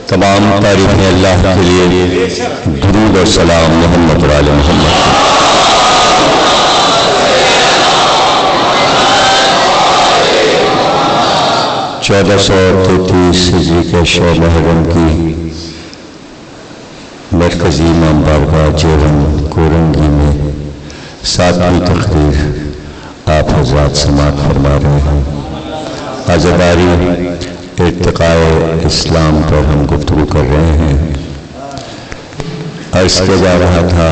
تمام تعریفیں اللہ کے لیے، درود و سلام محمد و آل محمد۔ 1433 ہجری کے شہ محرم کی مرکزی امام بارگاہ جیون کورنگی میں 7ویں تقریر آپ حضرات سماعت فرما رہے ہیں۔ عزاداری ارتقاء اسلام پر ہم گفتگو کر رہے ہیں۔ عرض کیا جا رہا تھا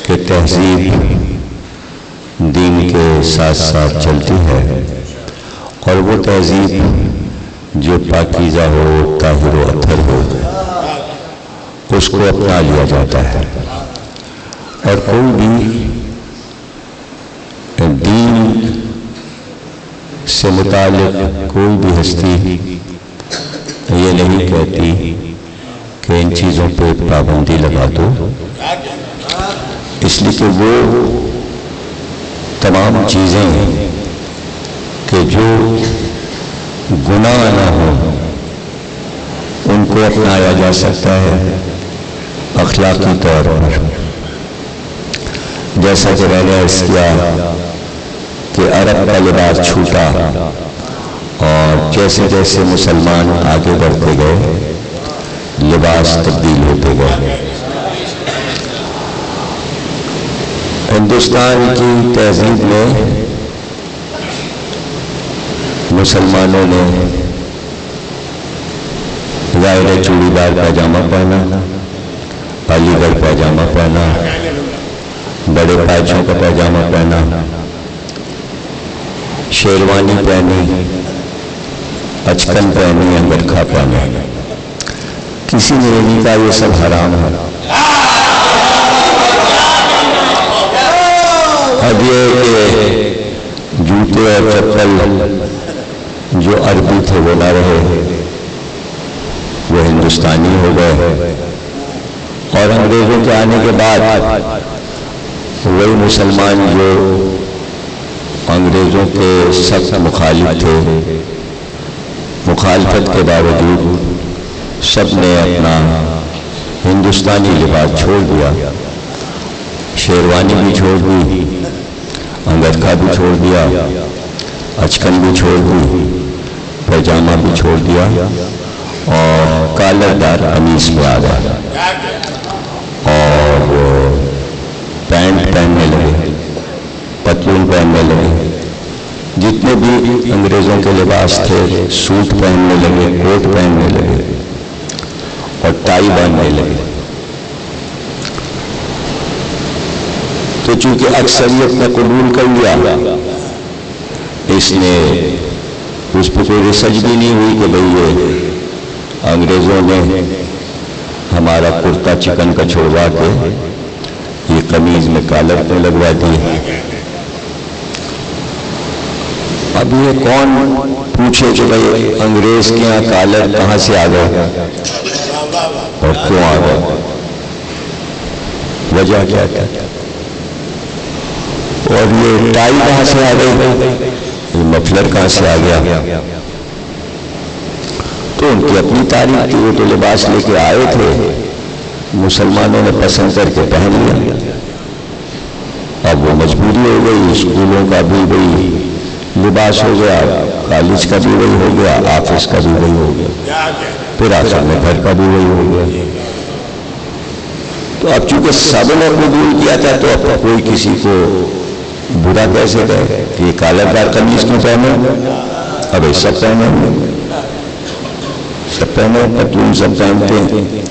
کہ تہذیب دین کے ساتھ ساتھ چلتی ہے، اور وہ تہذیب جو پاکیزہ ہو، طاہر و اطہر ہو، اس کو اپنا لیا جاتا ہے، اور کوئی بھی دین سے متعلق کوئی بھی ہستی یہ نہیں کہتی کہ ان چیزوں پہ پابندی لگا دو، اس لیے کہ وہ تمام چیزیں کہ جو گناہ نہ ہو ان کو اپنایا جا سکتا ہے اخلاقی طور پر۔ جیسا کہ میں نے عرض کیا کہ عرب کا لباس چھوٹا، اور جیسے جیسے مسلمان آگے بڑھتے گئے لباس تبدیل ہوتے گئے۔ ہندوستان کی تہذیب میں مسلمانوں نے ظاہر چوڑی دار پاجامہ پہنا، علی گڑھ پاجامہ پہنا، بڑے پائچوں کا پاجامہ پہنا، شیروانی پہنی، اچکن پہنی، انگرکھا پہنا۔ کسی نے نہیں کہا یہ سب حرام ہے۔ اب یہ کہ جوتے اور چپل جو عربی تھے وہ نہ رہے، وہ ہندوستانی ہو گئے، اور انگریزوں کے آنے کے بعد وہی مسلمان جو انگریزوں کے سخت مخالف تھے، مخالفت کے باوجود سب نے اپنا ہندوستانی لباس چھوڑ دیا، شیروانی بھی چھوڑ دی، انگرکھا بھی چھوڑ دیا، اچکن بھی چھوڑ دی، پائجامہ بھی چھوڑ دیا، اور کالر دار قمیص میں آ گیا، اور پینٹ پہننے لگے، پتلون پہننے لگے، جتنے بھی انگریزوں کے لباس تھے سوٹ پہننے لگے، کوٹ پہننے لگے، اور ٹائی باندھنے لگے۔ تو چونکہ اکثریت نے قبول کر لیا، اس نے اس پہ کوئی ریسرچ بھی نہیں ہوئی کہ بھئی یہ انگریزوں نے ہمارا کرتا چکن کا چھوڑوا کے یہ قمیض میں کالر پہ لگوا دی۔ اب یہ کون پوچھے کہ بھئی انگریز کے یہاں کالر کہاں سے آ گئے اور کیوں آ گئے، وجہ کیا تھا، اور یہ ٹائی کہاں سے آ گئی، یہ مفلر کہاں سے آ گیا۔ تو ان کی اپنی تاریخ تھی، وہ تو لباس لے کے آئے تھے، مسلمانوں نے پسند کر کے پہن لیا۔ اب وہ مجبوری ہو گئی، اسکولوں کا بھی وہی لباس ہو گیا، کالج کا بھی وہی ہو گیا، آفس کا بھی وہی ہو گیا، پھر آخر میں گھر کا بھی وہی ہو گیا۔ تو اب چونکہ سب نے قبول کیا تھا تو اب کوئی کسی کو برا کیسے کہے کہ یہ کالر دار قمیص کیوں پہنے، اب یہ سب پہنے، سب پہنے، پتلون سب پہنتے ہیں۔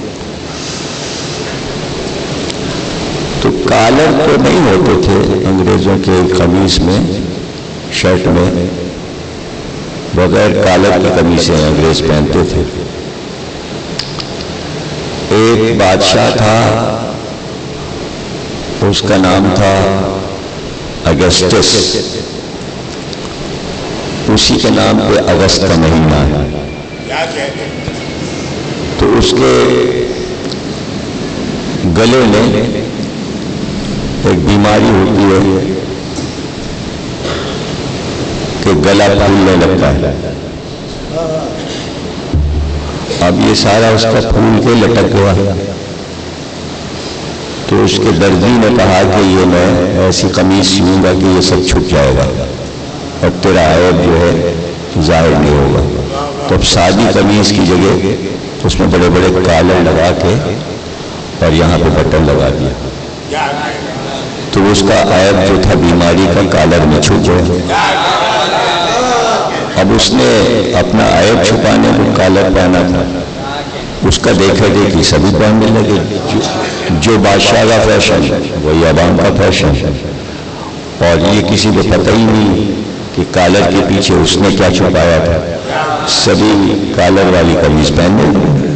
تو کالر تو نہیں ہوتے تھے انگریزوں کے قمیص میں، شرٹ میں، بغیر کالر کی قمیصیں انگریز پہنتے تھے۔ ایک بادشاہ تھا، اس کا نام تھا اگسٹس، اسی کے نام پہ اگست کا مہینہ ہے۔ تو اس کے گلے میں ایک بیماری ہوتی ہے کہ گلا پھولنے لگتا ہے، اب یہ سارا اس کا پھول کے لٹک گیا. تو اس کے درزی نے کہا کہ یہ میں ایسی قمیص سیوں گا کہ یہ سب چھپ جائے گا اور تیرا عیب جو ہے ظاہر نہیں ہوگا. تو اب سادی قمیص کی جگہ اس میں بڑے بڑے کالر لگا کے اور یہاں پہ بٹن لگا دیا. تو اس کا عیب جو تھا بیماری کا کالر میں چھپ گیا. اب اس نے اپنا عیب چھپانے کو کالر پہنا تھا. اس کا دیکھا دیکھی سبھی پہننے لگے. جو بادشاہ کا فیشن وہی عوام کا فیشن. اور یہ کسی کو پتہ ہی نہیں کہ کالر کے پیچھے اس نے کیا چھپایا تھا. سبھی کالر والی قمیض پہننے لگے.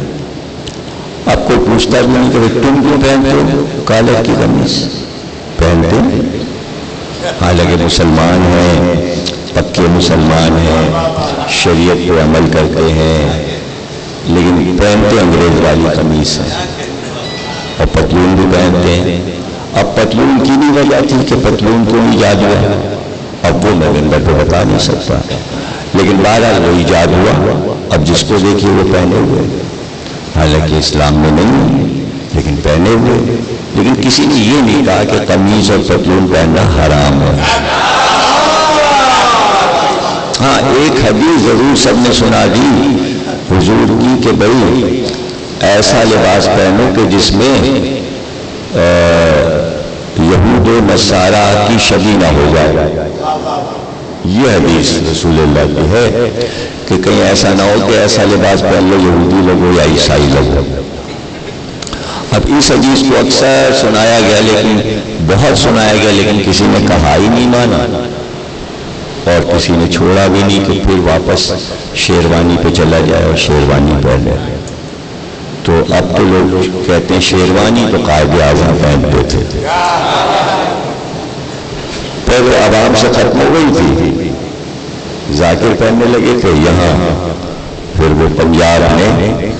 اب کوئی پوچھتا بھی نہیں کہ تم کیوں پہنتے ہو کالر کی قمیض؟ پہنتے حالانکہ مسلمان ہیں، پکے مسلمان ہیں، شریعت پہ عمل کرتے ہیں، لیکن پہنتے انگریز والی قمیص ہے اور پتلون بھی پہنتے ہیں. اب پتلون کی بھی وجہ تھی کہ پتلون کو ایجاد ہوا. اب وہ میں نمبر پہ بتا نہیں سکتا، لیکن بہرحال وہ ایجاد ہوا. اب جس کو دیکھیے وہ پہنے ہوئے، حالانکہ اسلام میں نہیں لیکن پہنے ہوئے. لیکن کسی نے یہ نہیں کہا کہ قمیض اور پتلون پہننا حرام ہے. ہاں ایک حدیث ضرور سب نے سنا دی حضور کی کہ بھائی ایسا لباس پہنو کہ جس میں یہود و نصارہ کی شبیہ نہ ہو جائے. یہ حدیث رسول اللہ کی ہے کہ کہیں ایسا نہ ہو کہ ایسا لباس پہن لو یہودی لوگو یا عیسائی لوگو. اب اس حدیث کو اکثر سنایا گیا، لیکن بہت سنایا گیا، لیکن کسی نے کہا ہی نہیں مانا اور کسی نے چھوڑا بھی نہیں کہ پھر واپس شیروانی پہ چلا جائے اور شیروانی پہن لے. تو اب تو لوگ کہتے ہیں شیروانی تو قائد اعظم پہنتے تھے، پہلے عوام سے ختم ہو گئی تھی. ذاکر پہننے لگے تھے یہاں، پھر وہ پنجاب نے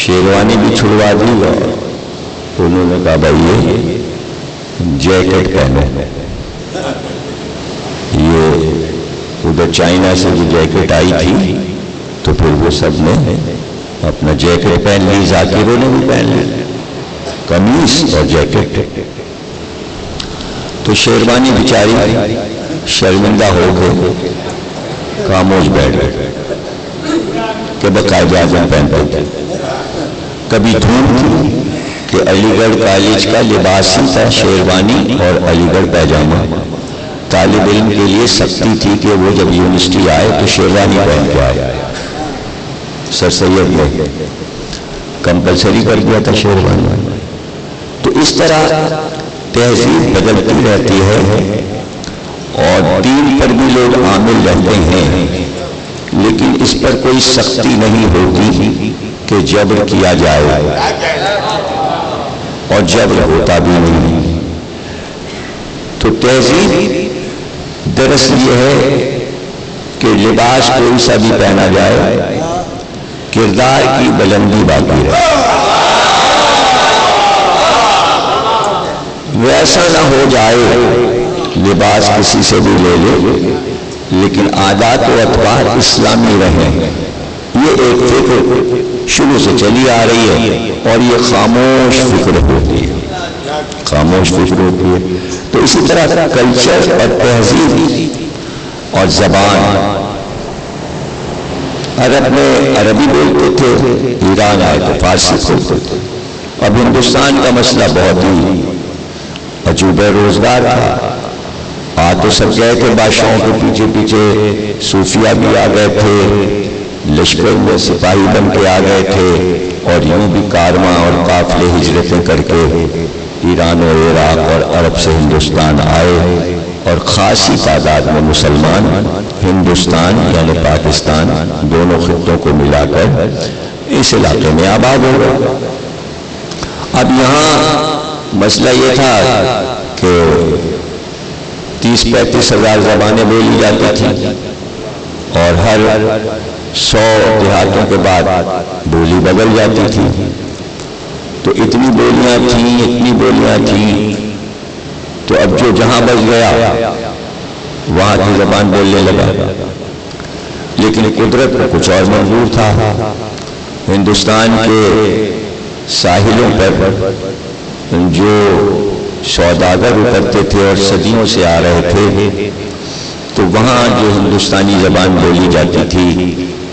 شیروانی بھی چھڑوا دی اور انہوں نے کہا بھائی یہ جیکٹ پہنو. یہ ادھر چائنا سے جو جیکٹ آئی تھی تو پھر وہ سب نے اپنا جیکٹ پہن لی. ذاکروں نے بھی پہن لی قمیص اور جیکٹ. تو شیروانی بیچاری شرمندہ ہو کے خاموش بیٹھ گئے کہ باقاعدہ اعظم پہنتے تھے. کبھی دھوم تھی کہ علی گڑھ کالج کا لباس ہی تھا شیروانی اور علی گڑھ پیجامہ. طالب علم کے لیے سختی تھی کہ وہ جب یونیورسٹی آئے تو شیروانی پہن کے آئے. سر سید نے کمپلسری کر دیا تھا شیروانی. تو اس طرح تہذیب بدلتی رہتی ہے اور دین پر بھی لوگ عامل رہتے ہیں، لیکن اس پر کوئی سختی نہیں ہوتی کہ جبر کیا جائے، اور جبر ہوتا بھی نہیں. تو تہذیب دراصل یہ ہے کہ لباس کوئی سا بھی پہنا جائے، کردار کی بلندی باقی رہے. ویسا نہ ہو جائے لباس کسی سے بھی لے لے لیکن عادات و اطوار اسلامی رہیں. یہ ایک فکر شروع سے چلی آ رہی ہے اور یہ خاموش فکر ہوتی ہے، خاموش فکر ہوتی ہے. تو اسی طرح کلچر اور تہذیب اور زبان. عرب میں عربی بولتے تھے، ایران آئے تو فارسی بولتے تھے. اب ہندوستان کا مسئلہ بہت ہی عجوب روزگار تھا. تو سب گئے تھے بادشاہوں کے پیچھے پیچھے، صوفیہ بھی آ گئے تھے، لشکر میں سپاہی بن کے آ گئے تھے، اور یوں بھی کارواں اور قافلے ہجرتیں کر کے ایران و عراق اور عرب سے ہندوستان آئے. اور خاصی تعداد میں مسلمان ہندوستان یعنی پاکستان دونوں خطوں کو ملا کر اس علاقے میں آباد ہو گئے. اب یہاں مسئلہ یہ تھا کہ 30-35 ہزار زبانیں بولی جاتی تھیں اور ہر 100 دیہاتوں کے بعد بولی بدل جاتی تھی. تو اتنی بولیاں تھیں تو اب جو جہاں بس گیا وہاں کی زبان بولنے لگا. لیکن قدرت کو کچھ اور منظور تھا. ہندوستان کے ساحلوں پر جو سوداگر اترتے تھے اور صدیوں سے آ رہے تھے، تو وہاں جو ہندوستانی زبان بولی جاتی تھی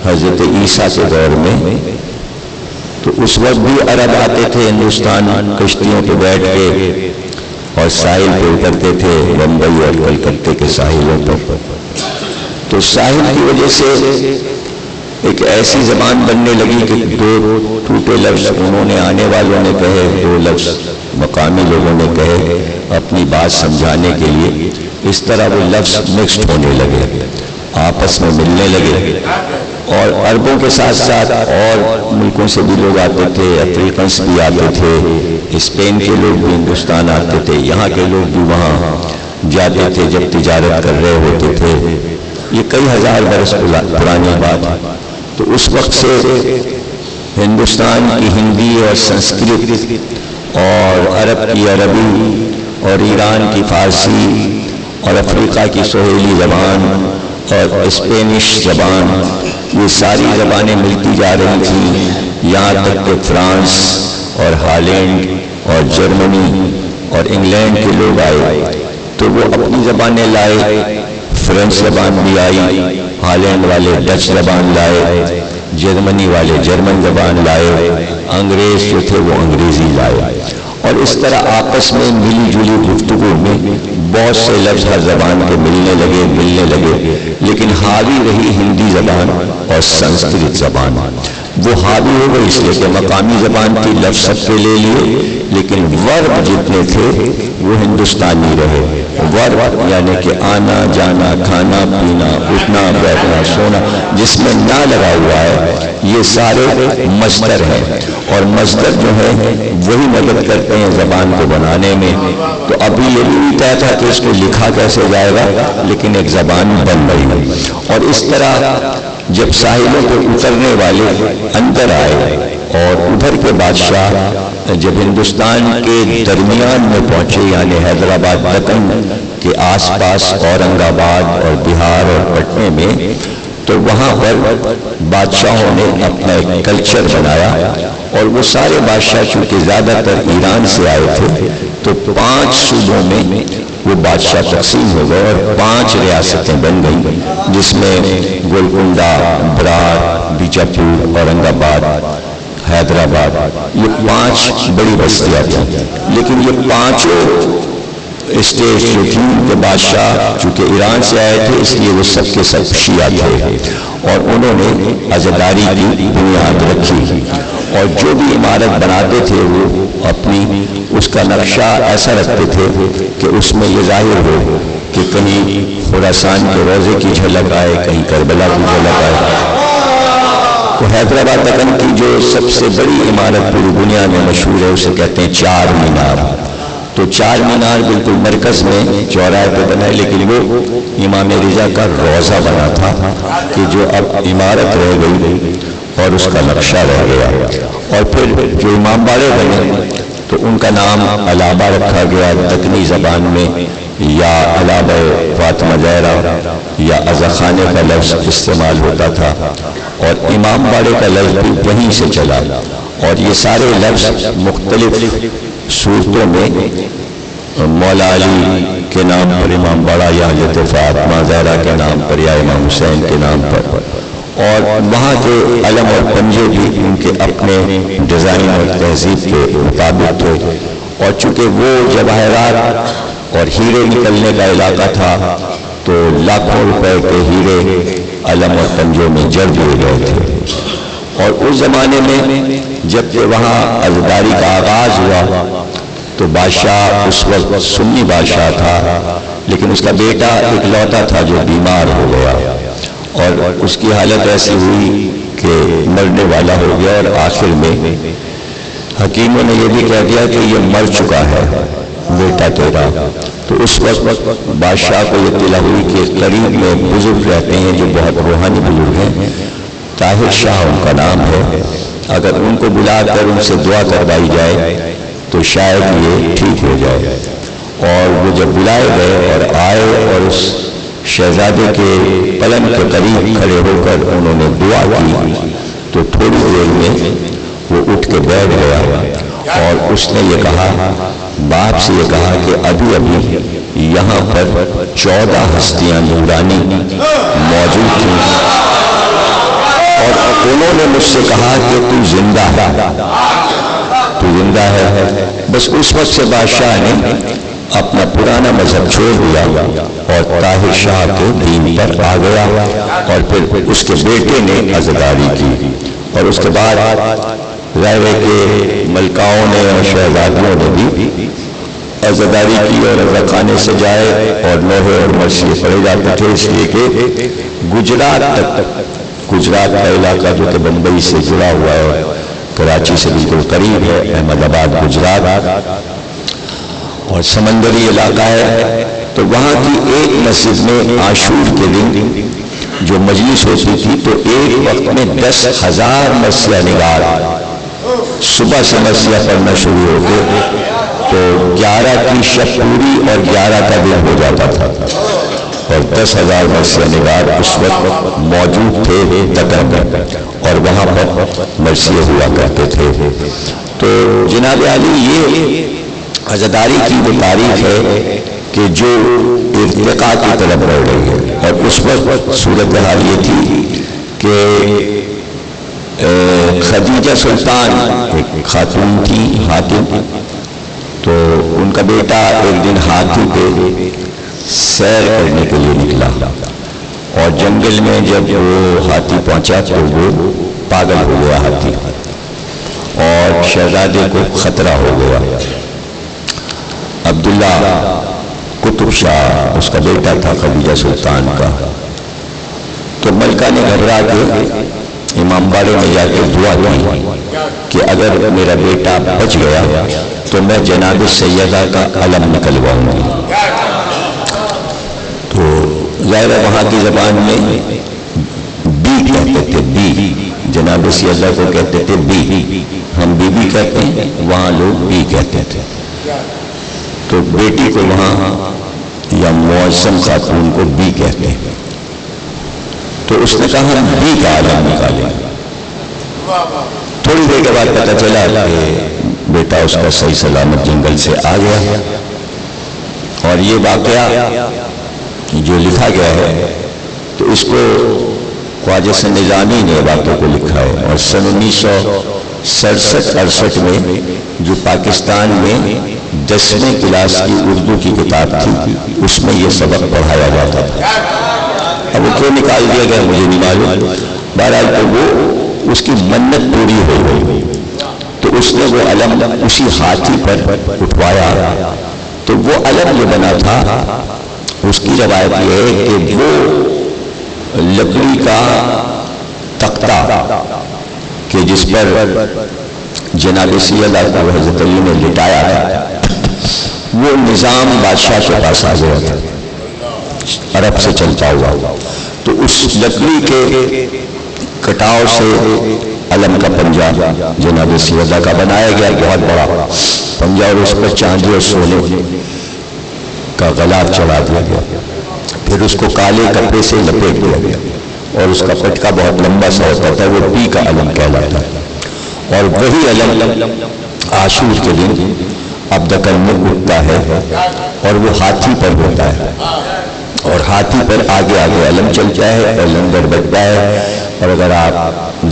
حضرت عیسیٰ کے دور میں، تو اس وقت بھی عرب آتے تھے ہندوستان، کشتیوں پہ بیٹھ کے اور ساحل پہ اترتے تھے، بمبئی اور کلکتے کے ساحلوں پر۔ تو ساحل کی وجہ سے ایک ایسی زبان بننے لگی کہ دو ٹوٹے لفظ انہوں نے آنے والوں نے کہے، دو لفظ مقامی لوگوں نے کہے اپنی بات سمجھانے کے لیے، اس طرح وہ لفظ مکسڈ ہونے لگے، آپس میں ملنے لگے، اور عربوں کے ساتھ ساتھ اور ملکوں سے بھی لوگ آتے تھے، افریقنس بھی آتے تھے، اسپین کے لوگ بھی ہندوستان آتے تھے، یہاں کے لوگ بھی وہاں جاتے تھے جب تجارت کر رہے ہوتے تھے۔ یہ کئی ہزار برس پرانی بات ہے۔ تو اس وقت سے ہندوستان کی ہندی اور سنسکرت اور عرب کی عربی اور ایران کی فارسی اور افریقہ کی سہیلی زبان اور اسپینش زبان، یہ ساری زبانیں ملتی جا رہی تھیں، یہاں تک کہ فرانس اور ہالینڈ اور جرمنی اور انگلینڈ کے لوگ آئے تو وہ اپنی زبانیں لائے، فرینچ زبان بھی آئی، ہالینڈ والے ڈچ زبان لائے، جرمنی والے جرمن زبان لائے، انگریز جو تھے وہ انگریزی لائے، اور اس طرح آپس میں ملی جلی گفتگو میں بہت سے لفظ ہر زبان کے ملنے لگے، لیکن حاوی رہی ہندی زبان اور سنسکرت زبان۔ وہ حاوی ہو گئی اس لیے کہ مقامی زبان کی لفظ سب کے لے لیے، لیکن ورب جتنے تھے وہ ہندوستانی رہے۔ ورب یعنی کہ آنا جانا، کھانا پینا، اٹھنا بیٹھنا، سونا، جس میں نہ لگا ہوا ہے، یہ سارے مصدر ہیں، اور مصدر جو ہے وہی مدد کرتے ہیں زبان کو بنانے میں۔ تو ابھی یہ بھی نہیں طے تھا کہ اس کو لکھا کیسے جائے گا، لیکن ایک زبان بن گئی، اور اس طرح جب ساحلوں پہ اترنے والے اندر آئے اور ادھر کے بادشاہ جب ہندوستان کے درمیان میں پہنچے، یعنی حیدرآباد دکن کے آس پاس اورنگ آباد اور بہار اور پٹنے میں، تو وہاں پر بادشاہوں نے اپنا ایک کلچر بنایا، اور وہ سارے بادشاہ چونکہ زیادہ تر ایران سے آئے تھے تو 5 صوبوں میں وہ بادشاہ تقسیم ہو گئے اور 5 ریاستیں بن گئیں، جس میں گولکنڈہ، براڑ، بیجاپور، اورنگ آباد، حیدرآباد، یہ 5 بڑی بستیاں تھیں۔ لیکن یہ 5 اسٹیٹ جو تھی ان کے بادشاہ چونکہ ایران سے آئے تھے، اس لیے وہ سب کے سب شیعہ تھے، اور انہوں نے عزاداری کی بنیاد رکھی، اور جو بھی عمارت بناتے تھے وہ اپنی اس کا نقشہ ایسا رکھتے تھے کہ اس میں یہ ظاہر ہو کہ کہیں خراسان کے روضے کی جھلک آئے، کہیں کربلا کی جھلک آئے۔ تو حیدرآباد دکن کی جو سب سے بڑی عمارت پوری دنیا میں مشہور ہے اسے کہتے ہیں 4 مینار۔ تو 4 مینار بالکل مرکز میں چوراہے پہ بنا ہے، لیکن وہ امام رضا کا روضہ بنا تھا کہ جو اب عمارت رہ گئی اور اس کا نقشہ رہ گیا۔ اور پھر جو امام باڑے بنے تو ان کا نام علابہ رکھا گیا دکنی زبان میں، یا علابہ فاطمہ زہرا یا عزاخانے کا لفظ استعمال ہوتا تھا، اور امام باڑے کا لفظ بھی وہیں سے چلا، اور یہ سارے لفظ مختلف صورتوں میں مولا علی کے نام پر امام باڑہ، یا حضرت فاطمہ زہرا کے نام پر، یا امام حسین کے نام پر، اور وہاں کے علم اور پنجے بھی ان کے اپنے ڈیزائن اور تہذیب کے مطابق تھے، اور چونکہ وہ جواہرات اور ہیرے نکلنے کا علاقہ تھا تو لاکھوں روپے کے ہیرے علم اور پنجوں میں جڑ دیے گئے تھے۔ اور اس زمانے میں جب کہ وہاں عزاداری کا آغاز ہوا تو بادشاہ اس وقت سنی بادشاہ تھا، لیکن اس کا بیٹا ایک لوتا تھا جو بیمار ہو گیا، اور اس کی حالت ایسی ہوئی کہ مرنے والا ہو گیا، اور آخر میں حکیموں نے یہ بھی کہہ دیا کہ یہ مر چکا ہے بیٹا تیرا۔ تو اس وقت بادشاہ کو یہ اطلاع ہوئی کہ قریب میں بزرگ رہتے ہیں جو بہت روحانی بزرگ ہیں، طاہر شاہ ان کا نام ہے، اگر ان کو بلا کر ان سے دعا کروائی جائے تو شاید یہ ٹھیک ہو جائے۔ اور وہ جب بلائے گئے اور آئے اور اس شہزادے کے پلنگ کے قریب کھڑے ہو کر انہوں نے دعا کی تو تھوڑی دیر میں وہ اٹھ کے بیٹھ گیا اور اس نے یہ کہا، باپ سے یہ کہا کہ ابھی ابھی یہاں پر 14 ہستیاں نورانی موجود تھیں اور انہوں نے مجھ سے کہا کہ تو زندہ ہے، تو زندہ ہے۔ بس اس وقت سے بادشاہ نے اپنا پرانا مذہب چھوڑ دیا اور طاہر شاہ کے دین پر آ گیا، اور پھر اس کے بیٹے نے عزاداری کی، اور اس کے بعد ظاہر ہے کہ ملکاؤں نے اور شہزادیوں نے بھی عزاداری کی اور عزا خانے سے جائے اور لوہے اور مرثیے پڑے جاتے تھے، اس لیے کہ گجرات کا علاقہ جو کہ بمبئی سے جڑا ہوا ہے، کراچی سے بالکل قریب ہے، احمد آباد گجرات، اور سمندری علاقہ ہے، تو وہاں کی ایک مسجد میں عاشور کے دن جو مجلس ہوتی تھی تو ایک وقت میں 10,000 مرثیہ نگار صبح سے مرثیہ پڑھنا شروع ہوتے، تو 11 کی شب پوری اور 11 کا دن ہو جاتا تھا، اور 10,000 مرثیہ نگار اس وقت موجود تھے دکن میں، اور وہاں پر مرثیے ہوا کرتے تھے۔ تو جناب عالی یہ عزاداری کی وہ تاریخ ہے کہ جو ارتقاء کی طرف بڑھ رہی ہے، اور اس وقت صورتحال یہ تھی کہ خدیجہ سلطان ایک خاتون تھی، حاتم، تو ان کا بیٹا ایک دن ہاتھی پہ سیر کرنے کے لیے نکلا، اور جنگل میں جب وہ ہاتھی پہنچا تو وہ پاگل ہو گیا ہاتھی، اور شہزادے کو خطرہ ہو گیا۔ عبداللہ قطب شاہ اس کا بیٹا تھا خدیجہ سلطان کا، تو ملکہ نے گھبرا کے امام باڑے میں جا کے دعا کی کہ اگر میرا بیٹا بچ گیا تو میں جناب سیدہ کا علم نکلواؤں گی۔ تو ظاہر وہاں کی زبان میں بی کہتے تھے، بی جناب سیدہ کو کہتے تھے بی، ہم بی بی کہتے ہیں، وہاں لوگ بی کہتے تھے۔ تو بیٹی کو وہاں یا معظم خاتون کو بی کہتے ہیں، تو اس نے کہا ہم بی کا علم نکالیں۔ تھوڑی دیر کے بعد پتہ چلا کہ بیٹا اس کا صحیح سلامت جنگل سے آ گیا، اور یہ واقعہ جو لکھا گیا ہے تو اس کو خواجہ سے نظامی نے باتوں کو لکھا ہے، اور سن 1967-68 میں جو پاکستان میں 10ویں کلاس کی اردو کی کتاب تھی اس میں یہ سبق پڑھایا جاتا تھا۔ اب وہ کیوں نکال دیا گیا مجھے نہیں معلوم، بہرحال تو وہ اس کی منت پوری ہو گئی، تو اس نے وہ علم اسی ہاتھی پر اٹھوایا، تو وہ علم جو بنا تھا اس کی روایت یہ ہے کہ وہ لکڑی کا تختہ کہ جس پر جناب سیدہ کو حضرت علی نے لٹایا تھا، وہ نظام بادشاہ کے پاس آ گیا تھا عرب سے چلتا ہوا، تو اس لکڑی کے کٹاؤ سے علم کا پنجہ جناب سیدہ کا بنایا گیا، بہت بڑا پنجہ، اور اس پر چاندی اور سونے کا غلاف چڑھا دیا گیا، پھر اس کو کالے کپڑے سے لپیٹ دیا گیا، اور اس کا پٹکا بہت لمبا سا ہوتا تھا، وہ پی کا علم کہلاتا ہے، اور وہی علم عاشور کے دن اب دکن میں اٹھتا ہے، اور وہ ہاتھی پر ہوتا ہے، اور ہاتھی پر آگے آگے علم چلتا ہے اور لنگر بجتا ہے، اور اگر آپ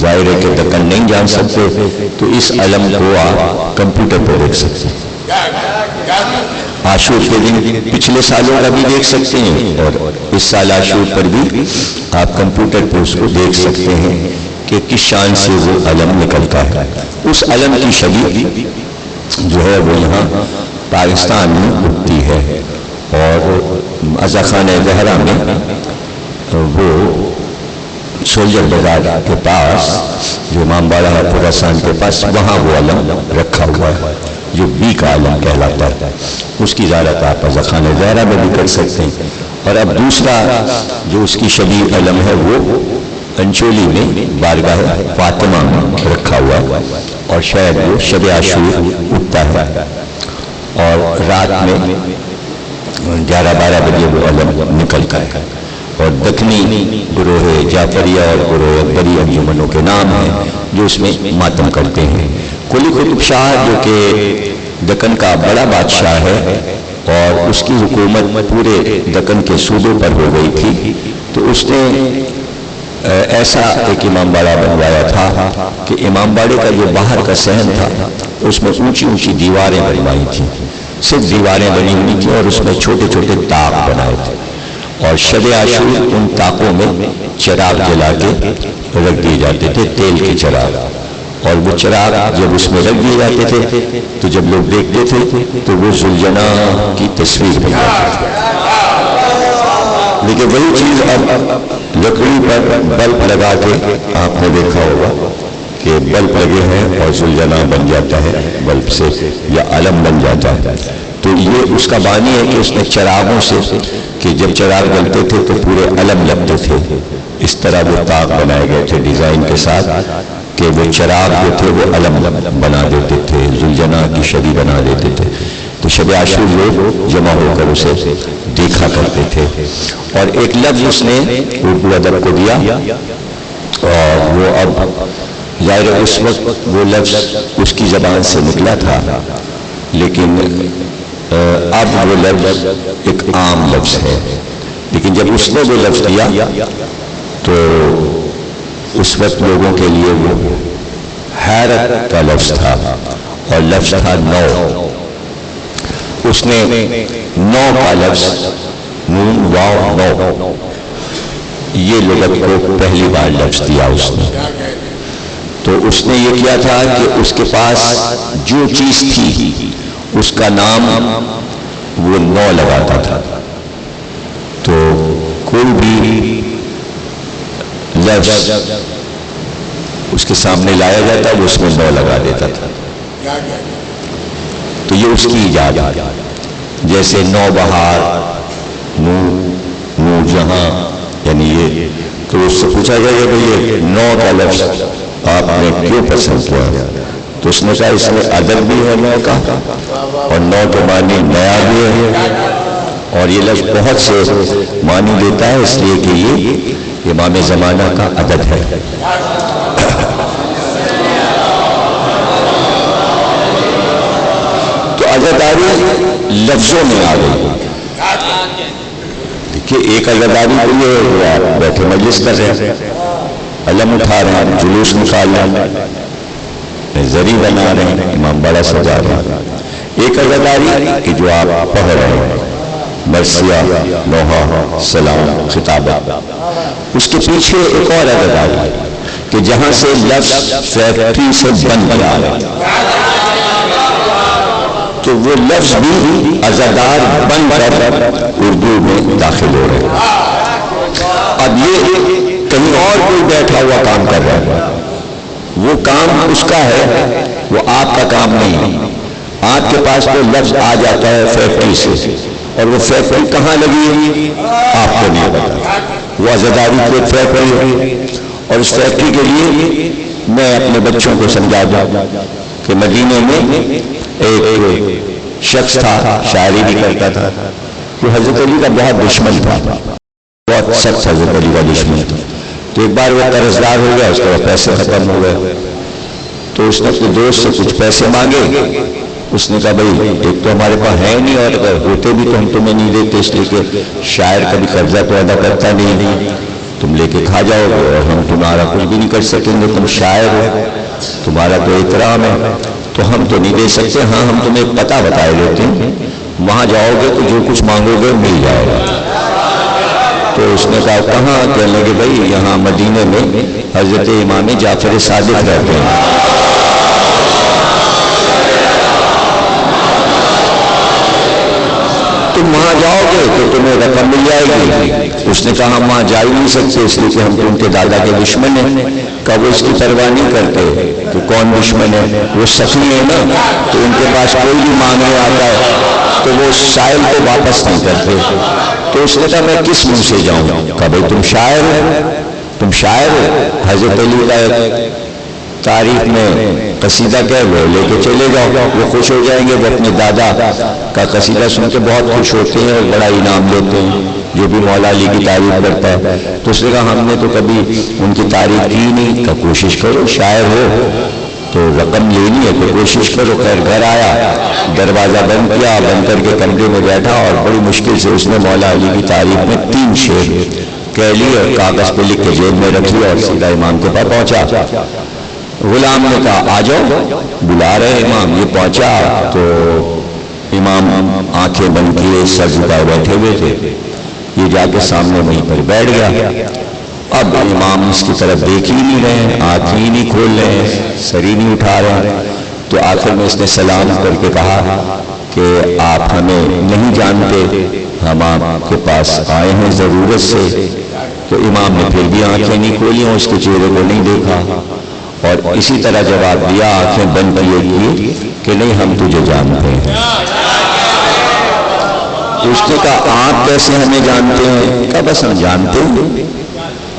ظاہر ہے کہ دکن نہیں جان سکتے تو اس علم کو آپ کمپیوٹر پر دیکھ سکتے ہیں، عاشور کے دن پچھلے سالوں کا بھی دیکھ سکتے ہیں، اور اس سال عاشور پر بھی آپ کمپیوٹر پر اس کو دیکھ سکتے ہیں کہ کس شان سے وہ علم نکلتا ہے۔ اس علم کی شبیہ جو ہے وہ یہاں پاکستان میں اٹھتی ہے، اور عزا خانہ زہرا میں وہ سولجر بازار کے پاس جو امام باڑہ خراسان کے پاس، وہاں وہ علم رکھا ہوا ہے جو بی کا علم کہلاتا ہے، اس کی زیارت آپ عزا خانہ زہرا میں بھی کر سکتے ہیں۔ اور اب دوسرا جو اس کی شبیہ علم ہے وہ انچولی میں بارگاہ فاطمہ میں رکھا ہوا ہے، اور شاید وہ شب عاشور اٹھتا ہے، اور رات میں 11-12 بجے وہ علم نکلتا ہے۔ اور دکنی گروہ جعفریہ اور گروہ اکبری انجمنوں کے نام ہیں جو اس میں ماتم کرتے ہیں۔ قلی قطب شاہ جو کہ دکن کا بڑا بادشاہ ہے اور اس کی حکومت پورے دکن کے صوبوں پر ہو گئی تھی، تو اس نے ایسا ایک امام باڑہ بنوایا تھا کہ امام باڑے کا جو باہر کا صحن تھا اس میں اونچی اونچی دیواریں بنوائی تھیں، صرف دیواریں بنی ہوئی تھیں اور اس میں چھوٹے چھوٹے طاق بنائے تھے، اور شب عاشور ان طاقوں میں چراغ جلا کے رکھ دیے جاتے تھے، تیل کے چراغ، اور وہ چراغ جب اس میں رکھ دیے جاتے تھے تو جب لوگ دیکھتے تھے تو وہ ذوالجناح کی تصویر بن جاتی تھی۔ لیکن وہی چیز اب لکڑی پر بلب لگا کے آپ نے دیکھا ہوگا کہ بلب لگے ہیں اور ذوالجناح بن جاتا ہے بلب سے، یا علم بن جاتا ہے۔ تو یہ اس کا بانی ہے کہ اس نے چراغوں سے، کہ جب چراغ جلتے تھے تو پورے علم لگتے تھے، اس طرح وہ طاق بنائے گئے تھے ڈیزائن کے ساتھ کہ وہ چراغ جو تھے وہ علم بنا دیتے تھے، ذوالجناح کی شبیہ بنا دیتے تھے۔ تو شب عاشور لوگ جمع ہو کر اسے دیکھا کرتے تھے، اور ایک لفظ اس نے اردو ادب کو دیا، اور وہ اب ظاہر اس وقت وہ لفظ اس کی زبان سے نکلا تھا، لیکن اب وہ لفظ ایک عام لفظ ہے، لیکن جب اس نے وہ لفظ دیا تو اس وقت لوگوں کے لیے وہ حیرت کا لفظ تھا، اور لفظ تھا نو۔ اس نے نو کا لفظ، نون واو نو، یہ لغت کو پہلی بار لفظ دیا اس نے۔ تو اس نے یہ کیا تھا کہ اس کے پاس جو چیز تھی اس کا نام وہ نو لگاتا تھا، تو کوئی بھی لفظ اس کے سامنے لایا جاتا وہ اس میں نو لگا دیتا تھا۔ تو یہ اس کی ایجاد ہے، جیسے نو بہار، نور جہاں، یعنی یہ۔ تو اس سے پوچھا گیا کہ یہ نو کا لفظ آپ نے کیوں پسند کیا؟ تو اس نے کہا اس میں ادب بھی ہے نو کا، اور نو کے معنی نیا بھی ہے، اور یہ لفظ بہت سے معنی دیتا ہے، اس لیے کہ یہ امام زمانہ کا عدد ہے۔ تو عزاداری لفظوں میں آ گئی کہ ایک عزاداری کے لیے آپ بیٹھے مجلس کر رہے ہیں، علم اٹھا رہے ہیں، جلوس نکال رہے ہیں، زری بنا رہے ہیں، امام باڑہ سجا رہے ہیں۔ ایک عزاداری کہ جو آپ پڑھ رہے ہیں، مرثیہ، نوحہ، سلام، خطابہ، اس کے پیچھے ایک اور عزاداری کہ جہاں سے لفظ فیکٹری سے بن کے آ رہے ہیں، تو وہ لفظ بھی عزادار بن کر اردو میں داخل ہو رہے ہیں۔ اب یہ کہیں اور کوئی بیٹھا ہوا کام کر رہا ہے، وہ کام اس کا ہے، وہ آپ کا کام نہیں ہے۔ آپ کے پاس کوئی لفظ آ جاتا ہے فیکٹری سے، اور وہ فیکٹری کہاں لگی ہے آپ کو نہیں پتا، وہ عزاداری کی ایک فیکٹری ہے، اور اس فیکٹری کے لیے میں اپنے بچوں کو سمجھا دوں کہ مدینے میں ایک شخص تھا، شاعری بھی کرتا تھا، وہ حضرت علی کا بہت دشمن تھا، بہت سخت حضرت علی کا دشمن تھا۔ تو ایک بار وہ قرض دار ہو گیا، اس کے پیسے ختم ہو گئے، تو اس نے اپنے دوست سے کچھ پیسے مانگے۔ اس نے کہا بھائی ایک تو ہمارے پاس ہے نہیں، اور اگر ہوتے بھی تو ہم تمہیں نہیں دیتے، اس لیے کہ شاعر کبھی قرضہ تو ادا کرتا نہیں، تم لے کے کھا جاؤ گے اور ہم تمہارا کچھ بھی نہیں کر سکیں گے، تم شاعر ہو، تمہارا تو احترام ہے، تو ہم تو نہیں دے سکتے۔ ہاں ہم تمہیں ایک پتہ بتائے دیتے ہیں، وہاں جاؤ گے تو جو کچھ مانگو گے مل جائے گا۔ تو اس نے کہا کہاں؟ کہنے لگے بھائی یہاں مدینے میں حضرت امام جعفر صادق رہتے ہیں، تم وہاں جاؤ گے تو تمہیں رقم مل جائے گی۔ اس نے کہا ہم وہاں جا ہی نہیں سکتے، اس لیے کہ ہم تو ان کے دادا کے دشمن ہیں۔ کہا وہ اس کی پرواہ نہیں کرتے کہ کون دشمن ہے، وہ سخی ہے نا، تو ان کے پاس کوئی بھی مانگنے آتا ہے تو وہ سائل کو واپس نہیں کرتے۔ تو اس نے کہا میں کس منہ سے جاؤں؟ کہا بھائی تم شاعر ہو، تم شاعر ہو، حضرت علی کا تاریخ میں قصیدہ کہہ لو، لے کے چلے جاؤ، وہ خوش ہو جائیں گے، وہ اپنے دادا کا قصیدہ سن کے بہت خوش ہوتے ہیں اور بڑا انعام لیتے ہیں۔ جو بھی مولا علی کی تعریف کرتا ہے. تو اس نے کہا ہم نے تو کبھی ان کی تعریف کی نہیں. کہ کوشش کرو، شاعر ہو تو رقم لینی ہے تو کوشش کرو. خیر گھر آیا، دروازہ بند کیا، بند کر کے کمرے میں بیٹھا اور بڑی مشکل سے اس نے مولا علی کی تعریف میں 3 شعر کہہ لی اور کاغذ پہ لکھ کے جیب میں رکھ لیا اور سیدھا امام کے پاس پہنچا. غلام نے کہا آ جاؤ، بلا رہے امام. یہ پہنچا تو امام آنکھیں بند کیے سر جھکائے بیٹھے ہوئے تھے. یہ جا کے سامنے وہیں پر بیٹھ گیا. اب امام اس کی طرف دیکھ ہی نہیں رہے ہیں، آنکھ ہی نہیں کھول رہے ہیں، سر ہی نہیں اٹھا رہے ہیں. تو آخر میں اس نے سلام کر کے کہا کہ آپ ہمیں نہیں جانتے، ہم آپ کے پاس آئے ہیں ضرورت سے. تو امام نے پھر بھی آنکھیں نہیں کھولی اور اس کے چہرے کو نہیں دیکھا اور اسی طرح جواب دیا آنکھیں بند کیے کہ نہیں ہم تجھے جانتے ہیں. اس نے کہا آپ کیسے ہمیں جانتے ہیں؟ کہا بس ہم جانتے ہیں.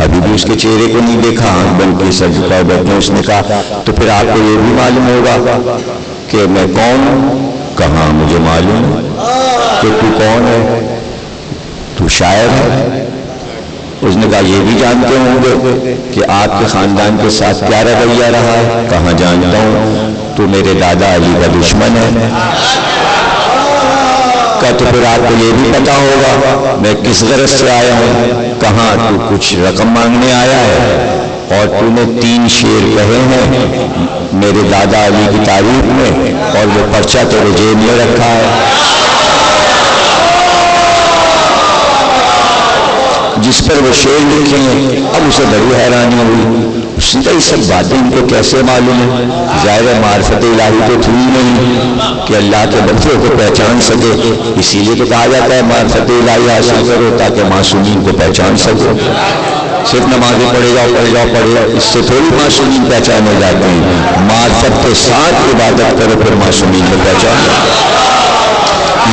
ابھی بھی اس کے چہرے کو نہیں دیکھا، آنکھ بند کے سر جھکائے بیٹھے. اس نے کہا تو پھر آپ کو یہ بھی معلوم ہوگا کہ میں کون ہوں؟ کہاں مجھے معلوم ہے. کہ تو کون ہے؟ تو شاعر ہے. اس نے کہا یہ بھی جانتے ہوں گے کہ آپ کے خاندان کے ساتھ کیا رویہ رہا ہے؟ کہاں جانتا ہوں. تو میرے دادا علی کا دشمن ہے. کہا تو پھر آپ کو یہ بھی پتا ہوگا میں کس غرض سے آیا ہوں. کہاں تو کچھ رقم مانگنے آیا ہے اور تو نے 3 شعر کہے ہیں میرے دادا علی کی تعریف میں اور وہ پرچہ تیرے جیب میں رکھا ہے جس پر وہ شعر لکھے ہیں. اب اسے بڑی حیرانی ہوئی. اس نے کہا یہ سب باتیں ان کو کیسے معلوم ہے؟ ظاہر معرفت الہی تو تھی نہیں کہ اللہ کے بندوں کو پہچان سکے. اسی لیے تو کہا جاتا ہے معرفت الہی حاصل کرو تاکہ معصومین کو پہچان سکو. صرف نمازیں پڑھے جاؤ اس سے تھوڑی معصومین پہچانے جاتے ہیں. معرفت کے ساتھ عبادت کرو پھر معصومین کو پہچان جاتے.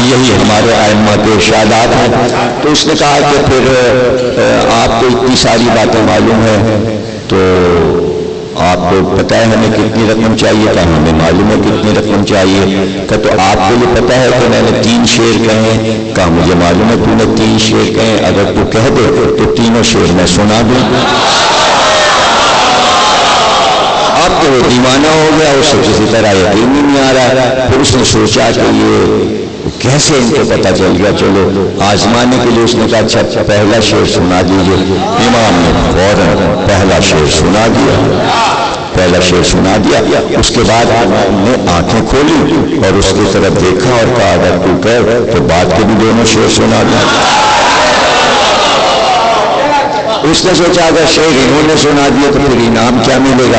یہی ہمارے ائمہ کے ارشادات ہیں. تو اس نے کہا کہ پھر آپ کو اتنی ساری باتیں معلوم ہیں تو آپ کو پتہ ہے ہمیں کتنی رقم چاہیے؟ کہ ہمیں معلوم ہے کتنی رقم چاہیے. کہ تو آپ کو یہ پتہ ہے کہ میں نے 3 شعر کہے؟ کہ مجھے معلوم ہے تو نے 3 شعر کہے. اگر تو کہہ دے تو تینوں شعر میں سنا دوں. اب تو وہ دیوانہ ہو گیا، اسے کسی طرح یقین ہی نہیں آ رہا. پھر اس نے سوچا کہ یہ کیسے ان کو پتہ چل گیا. چلو آزمانے کے لیے اس نے کہا اچھا پہلا شعر سنا دیجیے. امام نے فوراً پہلا شعر سنا دیا. پہلا شعر سنا دیا. اس کے بعد امام نے آنکھیں کھولی اور اس کی طرف دیکھا اور کہا اگر تو کہہ تو بعد کے بھی دونوں شعر سنا دیا. اس نے سوچا اگر شعر انہوں نے سنا دیا تو پھر انعام کیا ملے گا.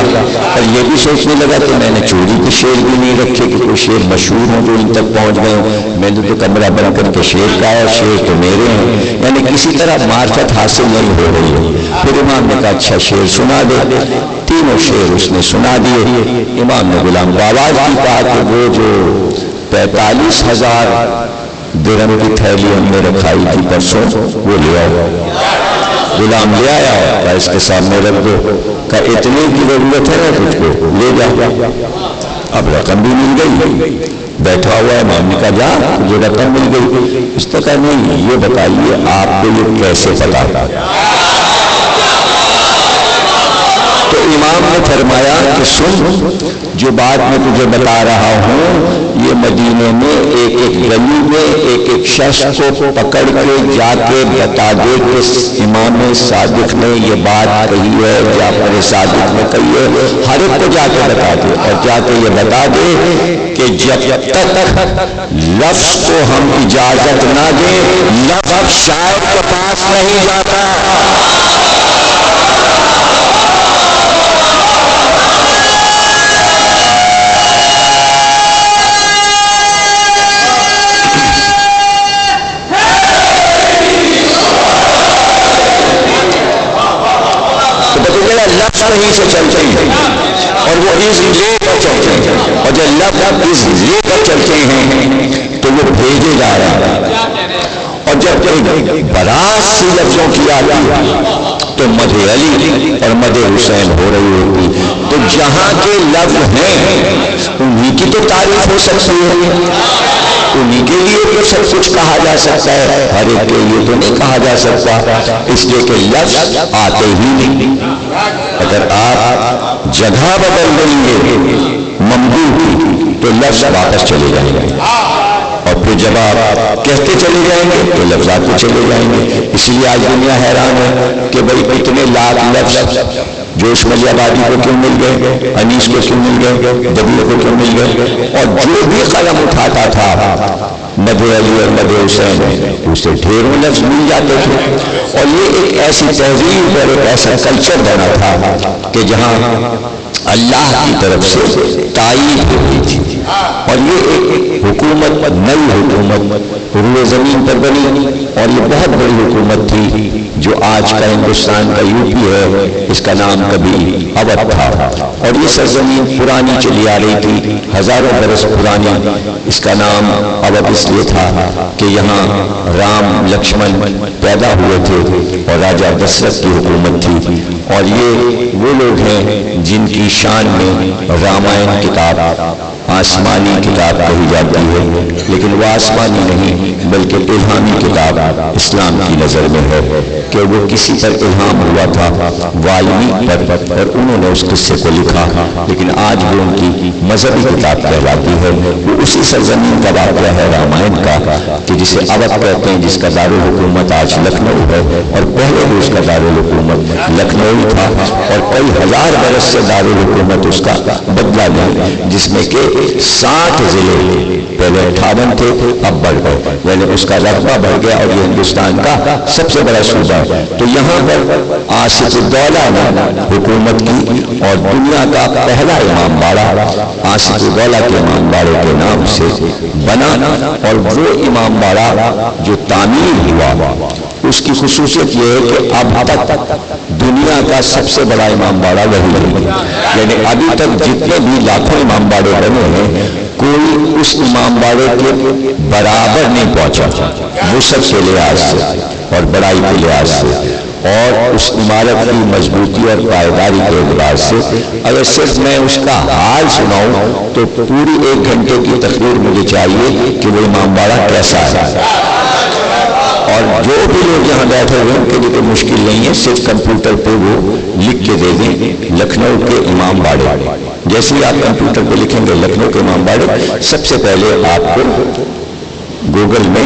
اور یہ بھی سوچنے لگا کہ میں نے چوری کے شعر بھی نہیں رکھے کہ کوئی شعر مشہور ہوں جو ان تک پہنچ گئے. میں نے تو کمرہ بند کر کے شعر کہا ہے، شعر تو میرے ہیں. یعنی کسی طرح معرفت حاصل نہیں ہو رہی ہے. پھر امام نے کہا اچھا شعر سنا دے. تینوں شعر اس نے سنا دیے. امام نے غلام کو آواز کی کہا کہ وہ جو 45,000 درہم کی تھیلی ہم نے رکھائی تھی پرسوں وہ لے آؤ. غلام لے آیا کہ اس کے سامنے رکھ دو. کہ اتنے کی ضرورت ہے نا کچھ کو لے جاؤ. اب رقم بھی مل گئی. بیٹھا ہوا ہے امام نے کہا جا جو رقم مل گئی. اس نے کہا نہیں یہ بتائیے آپ کو یہ کیسے پتا تھا؟ تو امام نے فرمایا کہ سن جو بات میں تجھے بتا رہا ہوں یہ مدینے میں ایک گلی میں ایک شخص کو پکڑ کے جا کے بتا دے کہ امام صادق نے یہ بات کہی ہے، جعفر صادق نے کہی ہے. ہر ایک کو جا کے بتا دے اور جا کے یہ بتا دے کہ جب تک لفظ کو ہم اجازت نہ دیں لفظ شاعر کے پاس نہیں جاتا. لفظ کہیں سے چلتے ہیں اور وہ اس لے کر چلتے ہیں اور جب لفظ اس لے کر چلتے ہیں تو وہ بھیجے جا رہا ہے. اور جب برات سی لفظوں کی آتی ہے تو مدح علی اور مدح حسین ہو رہی ہوتی. تو جہاں کے لفظ ہیں انہی کی تو تعریف ہو سکتی ہے. انہیں کے لیے تو سب کچھ کہا جا سکتا ہے، ہر ایک کے لیے تو نہیں کہا جا سکتا، اس لیے کہ لفظ آتے ہی نہیں۔ اگر آپ جگہ بدل دیں گے ممدوح کی تو لفظ واپس چلے جائیں گے، اور پھر جب آپ کہتے چلے جائیں گے تو لفظ آتے چلے جائیں گے۔ اس لیے آج دنیا حیران ہے کہ بھئی اتنے لاکھ لفظ جوش ملی آبادی کو کیوں مل گئے، انیس کو کیوں مل گئے، دبیع کو کیوں مل گئے، اور جو بھی قلم اٹھاتا تھا مدح علی اور مدح حسین اسے ڈھیروں لفظ مل جاتے تھے۔ اور یہ ایک ایسی تہذیب اور ایک ایسا کلچر بنا تھا کہ جہاں اللہ کی طرف سے تائید ہوئی تھی، اور یہ ایک حکومت، نئی حکومت روئے زمین پر بنی، اور یہ بہت بڑی حکومت تھی جو آج کا ہندوستان کا یو پی ہے، اس کا نام کبھی اودھ تھا، اور یہ سرزمین پرانی چلی آ رہی تھی، ہزاروں برس پرانی۔ اس کا نام اودھ اس لیے تھا کہ یہاں رام لکشمن پیدا ہوئے تھے اور راجہ دشرت کی حکومت تھی، اور یہ وہ لوگ ہیں جن کی شان میں رامائن کتاب آسمانی کتاب کہی جاتی ہے، لیکن وہ آسمانی نہیں بلکہ الہامی کتاب اسلام کی نظر میں ہے، کہ وہ کسی پر الہام ہوا تھا والمی پر، اور انہوں نے اس قصے کو لکھا، لیکن آج وہ ان کی مذہبی کتاب کہلاتی ہے۔ وہ اسی سرزمین کا واقعہ ہے رامائن کا، کہ جسے اودھ کہتے ہیں، جس کا دارالحکومت آج لکھنؤ ہے، اور پہلے بھی اس کا دارالحکومت لکھنؤ تھا، اور کئی ہزار برس سے دارالحکومت اس کا بدلا نہیں، جس میں کہ 60 ضلع، پہلے 58 تھے اب بڑھ گئے، یعنی اس کا رقبہ بڑھ گیا، اور یہ ہندوستان کا سب سے بڑا صوبہ ہے۔ تو یہاں پر آصف الدولہ نے حکومت کی، اور دنیا کا پہلا امام باڑہ آصف الدولہ کے امام باڑے کے نام سے بنا، اور وہ امام باڑہ جو تعمیر ہوا اس کی خصوصیت یہ ہے کہ اب تک دنیا کا سب سے بڑا امام باڑہ وہی ہے، یعنی ابھی تک جتنے بھی لاکھوں امام باڑے بنے ہیں کوئی اس امام باڑے کے برابر نہیں پہنچا، وسعت کے لحاظ سے اور بڑائی کے لحاظ سے، اور اس عمارت کی مضبوطی اور پائیداری کے اعتبار سے۔ اگر صرف میں اس کا حال سناؤں تو پوری 1 گھنٹے کی تقریر مجھے چاہیے کہ وہ امام باڑہ کیسا ہے، اور جو بھی لوگ یہاں بیٹھے ہوئے ان کے لیے تو مشکل نہیں ہے، صرف کمپیوٹر پہ وہ لکھ کے دے دیں لکھنؤ کے امام باڑے، جیسے ہی آپ کمپیوٹر پہ لکھیں گے لکھنؤ کے امام باڑے، سب سے پہلے آپ کو گوگل میں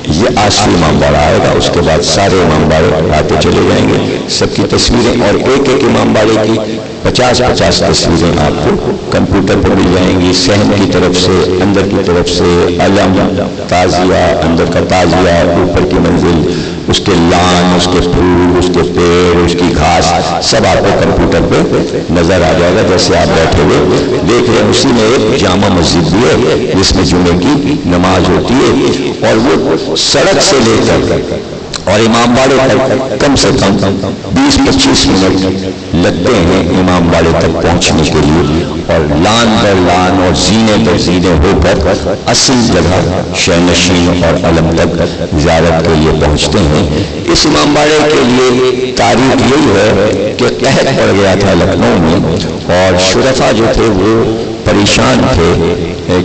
یہ آصفی امام باڑہ آئے گا، اس کے بعد سارے امام باڑے آتے چلے جائیں گے، سب کی تصویریں، اور ایک ایک امام باڑے کی 50-50 تصویریں آپ کو کمپیوٹر پر مل جائیں گی، صحن کی طرف سے، اندر کی طرف سے، علم، تازیہ، اندر کا تازیہ، اوپر کی منزل، اس کے لان، اس کے پھول، اس کے پیڑ، اس کی گھاس، سب آپ کو کمپیوٹر پہ نظر آ جائے گا جیسے آپ بیٹھے ہوئے دیکھ رہے ہیں۔ اسی میں ایک جامع مسجد بھی ہے جس میں جمعے کی نماز ہوتی ہے، اور وہ سڑک سے لے کر اور امام باڑے تک کم سے کم 20-25 منٹ لگتے ہیں امام باڑے تک پہنچنے کے لیے، اور لان در لان اور زینے در زینے ہو کر اصل جگہ شہنشین اور علم تک زیارت کے لیے پہنچتے ہیں۔ اس امام باڑے کے لیے تاریخ یہی ہے کہ قحط پڑ گیا تھا لکھنؤ میں، اور شرفا جو تھے وہ پریشان تھے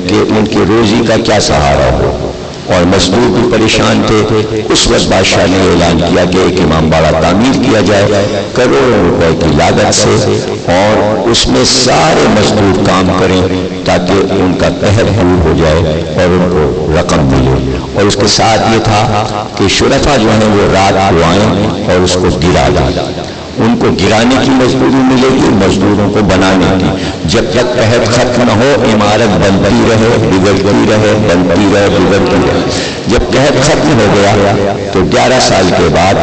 کہ ان کی روزی کا کیا سہارا ہو، اور مزدور بھی پریشان تھے۔ اس وقت بادشاہ نے اعلان کیا کہ ایک امام باڑہ تعمیر کیا جائے کروڑوں روپے کی لاگت سے، اور اس میں سارے مزدور کام کریں تاکہ ان کا قہر دور ہو جائے اور ان کو رقم ملے۔ اور اس کے ساتھ یہ تھا کہ شرفا جو ہیں وہ رات کو آئیں اور اس کو گرا دیں، ان کو گرانے کی مزدوری ملے گی، مزدوروں کو بنانے کی۔ جب تک قحط ختم نہ ہو عمارت بنتی رہے، بگڑتی رہے، بنتی رہے، بگڑتی رہے۔ جب قحط ختم ہو گیا تو 11 سال کے بعد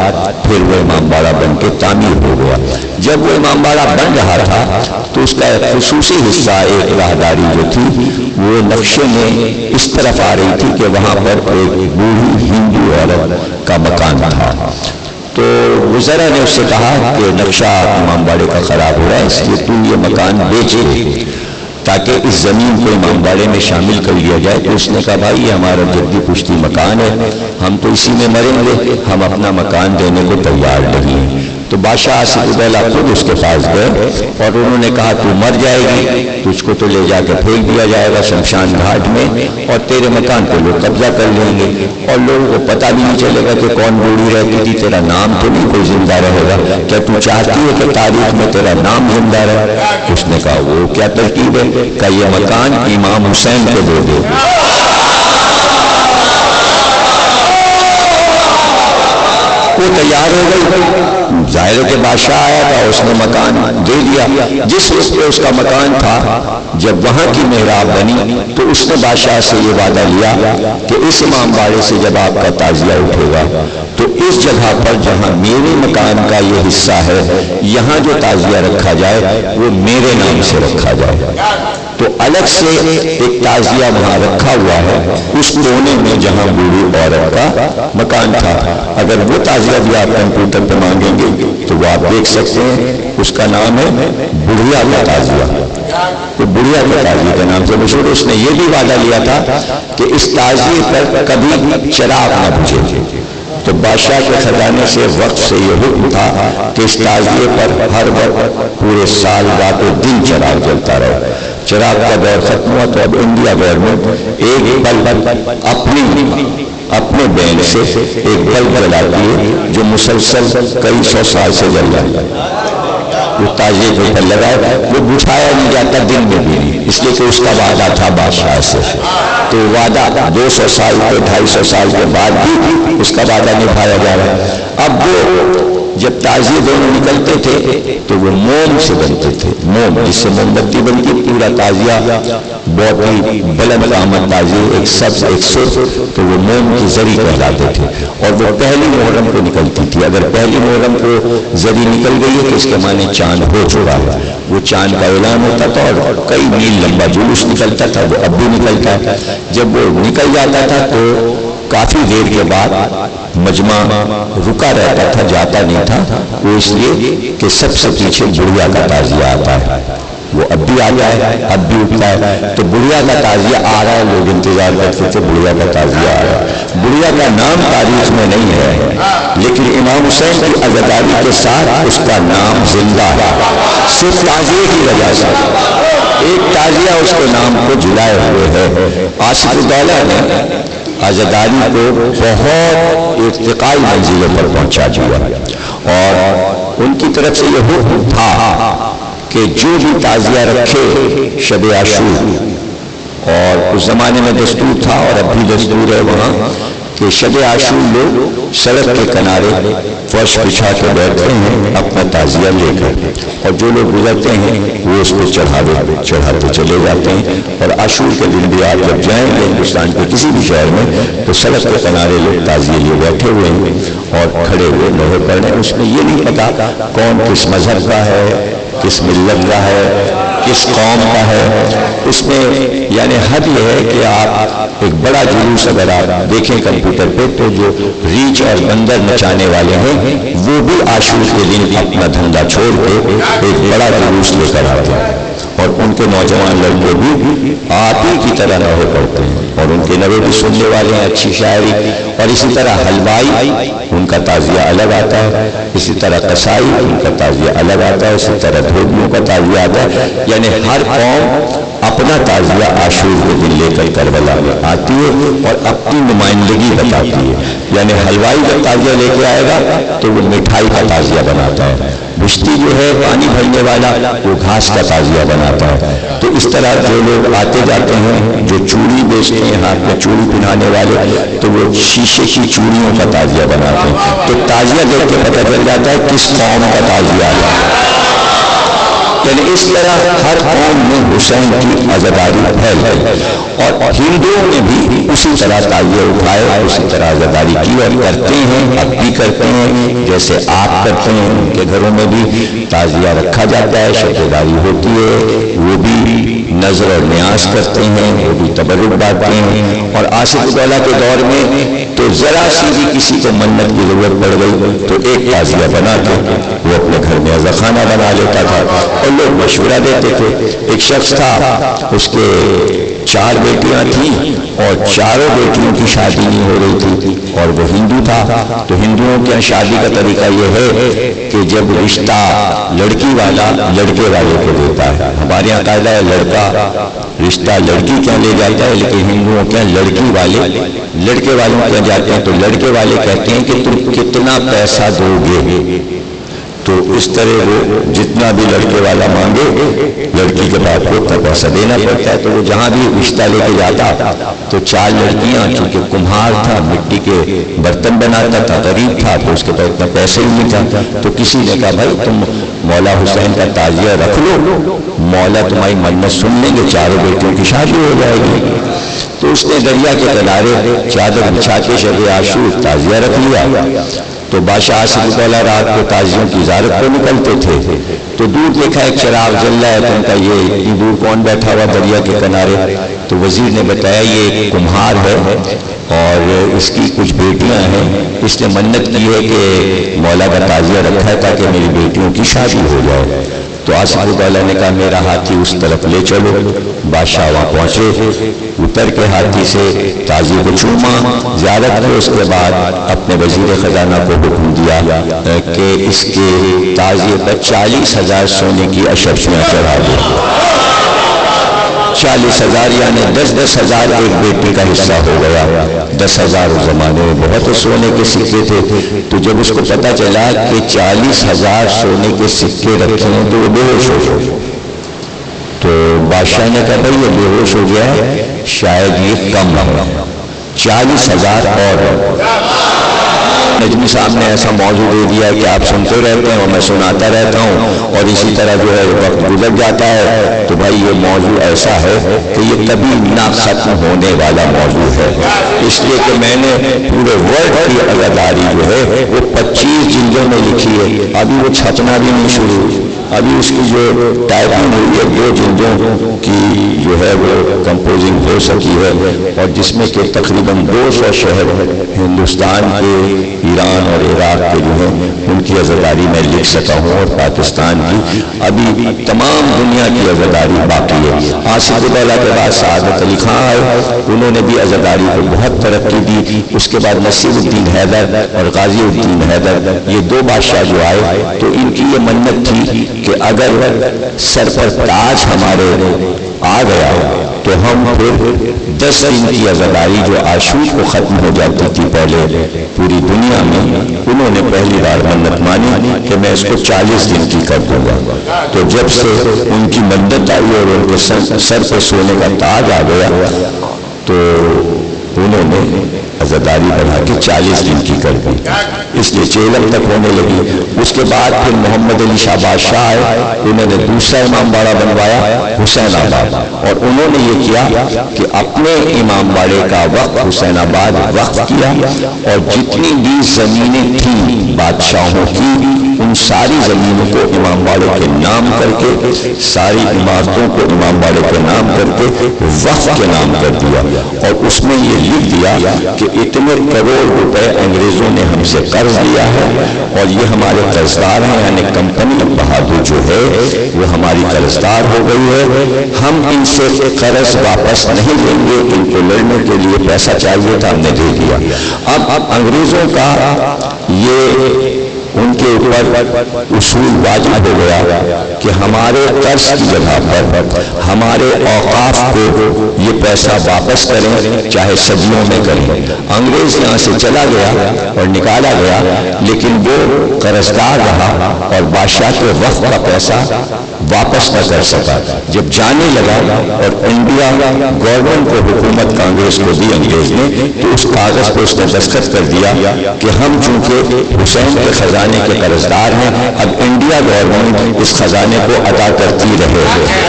پھر وہ امام باڑہ بن کے تعمیر ہو گیا۔ جب وہ امام باڑہ بن رہا تھا تو اس کا ایک خصوصی حصہ، ایک راہداری جو تھی وہ نقشے میں اس طرف آ رہی تھی کہ وہاں پر ایک بوڑھی ہندو عورت کا مکان تھا۔ تو وزراء نے اس سے کہا کہ نقشہ امام باڑے کا خراب ہو رہا ہے، اس لیے تو یہ مکان بیچے تاکہ اس زمین کو امام باڑے میں شامل کر لیا جائے۔ تو اس نے کہا بھائی یہ ہمارا جدی پشتی مکان ہے، ہم تو اسی میں مریں گے، ہم اپنا مکان دینے کو تیار نہیں ہیں۔ تو بادشاہ آصف الدولہ خود اس کے پاس گئے اور انہوں نے کہا تو مر جائے گی، تجھ کو تو لے جا کے پھینک دیا جائے گا شمشان گھاٹ میں، اور تیرے مکان کو لوگ قبضہ کر لیں گے اور لوگوں کو پتہ بھی نہیں چلے گا کہ کون بوڑھی رہتی تھی، تیرا نام تو نہیں کوئی زندہ رہے گا، کیا تو چاہتی ہے کہ تاریخ میں تیرا نام زندہ رہے؟ اس نے کہا وہ کیا ترکیب ہے؟ کہ یہ مکان امام حسین کو دے دے۔ وہ تیار ہو گئی، ظاہر ہے کہ بادشاہ آیا تھا، اس نے مکان دے دیا۔ جس وقت پہ اس کا مکان تھا، جب وہاں کی محراب بنی تو اس نے بادشاہ سے یہ وعدہ لیا کہ اس امام باڑے سے جب آپ کا تعزیہ اٹھے گا تو اس جگہ پر جہاں میرے مکان کا یہ حصہ ہے، یہاں جو تعزیہ رکھا جائے وہ میرے نام سے رکھا جائے۔ تو الگ سے ایک تعزیہ وہاں رکھا ہوا ہے اس کونے میں جہاں بوڑھی عورت کا مکان تھا۔ اگر وہ تعزیہ بھی آپ کمپیوٹر پہ مانگیں گے تو وہ آپ دیکھ سکتے ہیں، اس کا نام ہے بڑھیا کا تعزیہ۔ تو بڑھیا کے تعزیے کے نام سے مشہور۔ اس نے یہ بھی وعدہ لیا تھا کہ اس تعزیے پر کبھی چراغ نہ بجھے۔ تو بادشاہ کے خزانے سے وقت سے یہ حکم تھا کہ اس تعزیے پر ہر وقت پورے سال رات و دن چراغ جلتا رہے۔ چراغ کا دور ختم ہوا تو اب انڈیا گورنمنٹ ایک بلب اپنے بینک سے ایک بلب جلاتی ہے جو مسلسل کئی سو سال سے جل رہا ہے۔ وہ تعزیے کے اوپر لگائے، وہ بجھایا نہیں جاتا دن میں بھی نہیں، اس لیے کہ اس کا وعدہ تھا بادشاہ سے۔ تو وعدہ 200 سال کے 250 سال کے بعد بھی اس کا وعدہ نبھایا جا رہا ہے۔ اب وہ جب تعزیے دونوں نکلتے تھے تو وہ موم سے بنتے تھے، موم جس سے موم بتی بنتی، پورا تعزیہ بہت ہی بلند قامت تعزیے، ایک سبز ایک سرخ، تو وہ موم کی زری کہلاتے تھے اور وہ پہلی محرم کو نکلتی تھی۔ اگر پہلی محرم کو زری نکل گئی ہے تو اس کے معنی چاند ہو چکا ہے، وہ چاند کا اعلان ہوتا تھا اور کئی میل لمبا جلوس نکلتا تھا، وہ اب بھی نکلتا ہے۔ جب وہ نکل جاتا تھا تو کافی دیر کے بعد مجمع رکا رہتا تھا، جاتا نہیں تھا، وہ اس لیے کہ سب سے پیچھے بڑھیا کا تعزیہ آتا ہے، وہ اب بھی آتا ہے، اب بھی اٹھتا ہے۔ تو بڑھیا کا تعزیہ آ رہا ہے، لوگ انتظار کرتے تھے بڑھیا کا تعزیہ آ رہا ہے۔ بڑھیا کا نام تاریخ میں نہیں ہے، لیکن امام حسین کی عزاداری کے ساتھ اس کا نام زندہ ہے، صرف تعزیے کی وجہ سے۔ ایک تعزیہ اس کے نام کو جلائے ہوئے ہے۔ آصف الدولہ نے عزاداری کو بہت ارتقائی منزلوں پر پہنچا دیا اور ان کی طرف سے یہ حکم تھا کہ جو بھی تعزیہ رکھے شب عاشور، اور اس زمانے میں دستور تھا اور اب بھی دستور ہے وہاں کہ شب عاشور لوگ سڑک کے کنارے فرش بچھا کے بیٹھتے ہیں اپنا تعزیہ لے کر، اور جو لوگ گزرتے ہیں وہ اس کو چڑھاتے چلے جاتے ہیں۔ اور عاشور کے دن بھی آپ جب جائیں گے ہندوستان کے کسی بھی شہر میں تو سڑک کے کنارے لوگ تعزیے لیے بیٹھے ہوئے ہیں اور کھڑے ہوئے لوہے پڑ رہے ہیں۔ اس میں یہ نہیں پتا کون کس مذہب کا ہے، کس ملت کا ہے، کس قوم کا ہے۔ اس میں یعنی حد یہ ہے کہ آپ ایک بڑا جلوس اگر آپ دیکھیں کمپیوٹر پہ تو جو ریچھ اور بندر نچانے والے ہیں وہ بھی عاشور کے دن اپنا دھندا چھوڑ کے ایک بڑا جلوس لے کر آتے ہیں، اور ان کے نوجوان لڑکے بھی آتی کی طرح نوے پڑھتے ہیں اور ان کے نوے بھی سننے والے ہیں اچھی شاعری۔ اور اسی طرح حلوائی ان کا تعزیہ الگ آتا ہے، اسی طرح قصائی ان کا تعزیہ الگ آتا ہے، اسی طرح دھوبیوں کا تعزیہ آتا ہے۔ یعنی ہر قوم اپنا تعزیہ عاشور کے دن لے کر کربلا میں آتی ہے اور اپنی نمائندگی بتاتی ہے۔ یعنی حلوائی جب تعزیہ لے کے آئے گا تو وہ مٹھائی کا تعزیہ بناتا ہے، بشتی جو ہے پانی بھرنے والا وہ گھاس کا تعزیہ بناتا ہے۔ تو اس طرح جو لوگ آتے جاتے ہیں، جو چوڑی بیچتے ہیں، ہاتھ میں چوڑی پہنانے والے، تو وہ شیشے کی چوڑیوں کا تعزیہ بناتے ہیں۔ تو تعزیہ دیکھ کے پتہ چل جاتا ہے کس قوم کا تعزیہ آتا ہے۔ یعنی اس طرح ہر قوم میں حسین کی عزاداری پھیل گئی اور ہندوؤں نے بھی اسی طرح تعزیہ اٹھائے اور اسی طرح عزاداری کی اور کرتے ہیں، اب بھی کرتے ہیں، جیسے آپ کرتے ہیں ان کے گھروں میں بھی تعزیہ رکھا جاتا ہے، شکرداری ہوتی ہے، وہ بھی نظر اور نیاز کرتے ہیں، وہ بھی تبرک بانٹتے ہیں۔ اور آصف الدولہ کے دور میں تو ذرا سی بھی کسی کو منت کی ضرورت پڑ گئی تو ایک تعزیہ بنا کے وہ اپنے گھر میں عزاخانہ بنا لیتا تھا اور لوگ مشورہ دیتے تھے۔ ایک شخص تھا، اس کے 4 بیٹیاں تھیں اور چاروں بیٹیوں کی شادی نہیں ہو رہی تھی اور وہ ہندو تھا. تو ہندوؤں کے شادی کا طریقہ یہ ہے کہ جب رشتہ لڑکی والا لڑکے والے کو دیتا ہے. ہمارے یہاں قاعدہ ہے لڑکا رشتہ لڑکی کیا لے جاتا ہے، لیکن ہندوؤں کے لڑکی والے لڑکے والوں کیا جاتے ہیں. تو لڑکے والے کہتے ہیں کہ تم کتنا پیسہ دو گے، تو اس طرح وہ جتنا بھی لڑکے والا مانگے لڑکی کے باپ کو اتنا پیسہ دینا پڑتا ہے. تو وہ جہاں بھی رشتہ لے کے جاتا تو 4 لڑکیاں، چونکہ کمہار تھا، مٹی کے برتن بناتا تھا، غریب تھا، تو اس کے پاس اتنا پیسے ہی نہیں تھا. تو کسی نے کہا بھائی تم مولا حسین کا تعزیہ رکھ لو، مولا تمہاری منت سن لیں گے، 4 بیٹیوں کی شادی ہو جائے گی. تو اس نے دریا کے کنارے چادر بچھا کے شب عاشور تعزیہ رکھ لیا. تو بادشاہ آصف اللہ رات کو تعزیوں کی زیارت کو نکلتے تھے تو دور دیکھا ایک چراغ جل رہا ہے. تو ان کا یہ اتنی دور کون بیٹھا ہوا دریا کے کنارے؟ تو وزیر نے بتایا یہ ایک کمہار ہے اور اس کی کچھ بیٹیاں ہیں، اس نے منت کی ہے کہ مولا کا تعزیہ رکھا ہے تاکہ میری بیٹیوں کی شادی ہو جائے. تو آصف اللہ نے کہا میرا ہاتھی اس طرف لے چلو. بادشاہ وہاں پہنچے، اتر کے ہاتھی سے تعزیے کو چوما، زیارت کی. اس کے بعد اپنے وزیر خزانہ کو حکم دیا کہ اس کے تعزیے پر 40,000 سونے کی اشرفیاں چڑھا دو. 40,000 یعنی 10,000 ایک بیٹی کا حصہ ہو گیا. 10,000 اس زمانے میں بہت سونے کے سکے تھے. تو جب اس کو پتا چلا کہ 40,000 سونے کے سکے رکھے ہیں تو وہ بے ہوش ہو گئے. تو بادشاہ نے کہا بھائی یہ بے ہوش ہو گیا ہے، شاید یہ کم نہ ہو، 40,000 اور. نجمی صاحب نے ایسا موضوع دے دیا کہ آپ سنتے رہتے ہیں اور میں سناتا رہتا ہوں اور اسی طرح جو ہے وقت گزر جاتا ہے. تو بھائی یہ موضوع ایسا ہے کہ یہ کبھی نہ ختم ہونے والا موضوع ہے، اس لیے کہ میں نے پورے ورلڈ کی عزاداری جو ہے وہ 25 جلدوں میں لکھی ہے. ابھی وہ چھپنا بھی نہیں شروع ہوئی، ابھی اس کی جو ٹائپنگ ہوئی ہے 2 جلدوں کی جو ہے وہ کمپوزنگ ہو سکی ہے، اور جس میں کہ تقریباً 200 شہر ہندوستان کے، ایران اور عراق کے جو ہیں ان کی عزاداری میں لکھ سکا ہوں، اور پاکستان کی ابھی تمام دنیا کی عزاداری باقی ہے. آصف اللہ کے بعد سعادت علی خان آئے، انہوں نے بھی عزاداری کو بہت ترقی دی. اس کے بعد نصیر الدین حیدر اور غازی الدین حیدر، یہ 2 بادشاہ جو آئے تو ان کی یہ منت تھی کہ اگر سر پر تاج ہمارے آ گیا تو ہم پھر 10 دن کی عزاداری جو عاشور کو ختم ہو جاتی تھی پہلے پوری دنیا میں، انہوں نے پہلی بار منت مانی کہ میں اس کو 40 دن کی کر دوں گا. تو جب سے ان کی منت آئی اور ان کے سر پہ سونے کا تاج آ گیا تو انہوں نے عزاداری بڑھا کے 40 دن کی کر دی، اس لیے چیلم تک ہونے لگی. اس کے بعد پھر محمد علی شاہ بادشاہ آئے، انہوں نے دوسرا امام باڑہ بنوایا حسین آباد، اور انہوں نے یہ کیا کہ اپنے امام باڑے کا وقت حسین آباد وقف کیا، اور جتنی بھی زمینیں تھیں بادشاہوں کی ان ساری زمینوں کو امام باڑے کے نام کر کے، ساری عمارتوں کو امام باڑے کے نام کر کے وقف کے نام کر دیا، اور اس میں یہ لکھ دیا کہ اتنے کروڑ روپے انگریزوں نے ہم سے قرض لیا ہے اور یہ ہمارے قرضدار ہیں، یعنی کمپنی بہادر جو ہے وہ ہماری قرضدار ہو گئی ہے، ہم ان سے قرض واپس نہیں لیں گے، ان کو لڑنے کے لیے پیسہ چاہیے تھا ہم نے دے دیا. اب انگریزوں کا یہ ان کے اوپر اصول واجب ہو گیا کہ ہمارے قرض کی جگہ پر ہمارے اوقاف کو یہ پیسہ واپس کریں، چاہے صدیوں میں کریں. انگریز یہاں سے چلا گیا اور نکالا گیا، لیکن وہ قرضدار رہا اور بادشاہ کے وقت کا پیسہ واپس نہ کر سکا. جب جانے لگا اور انڈیا گورنمنٹ کو حکومت کانگریس کو دی انگریز نے، تو اس کاغذ پہ اس نے دستخط کر دیا کہ ہم چونکہ حسین کے خزانے کے قرضدار ہیں، اب انڈیا گورنمنٹ اس خزانے کو ادا کرتی رہے گی.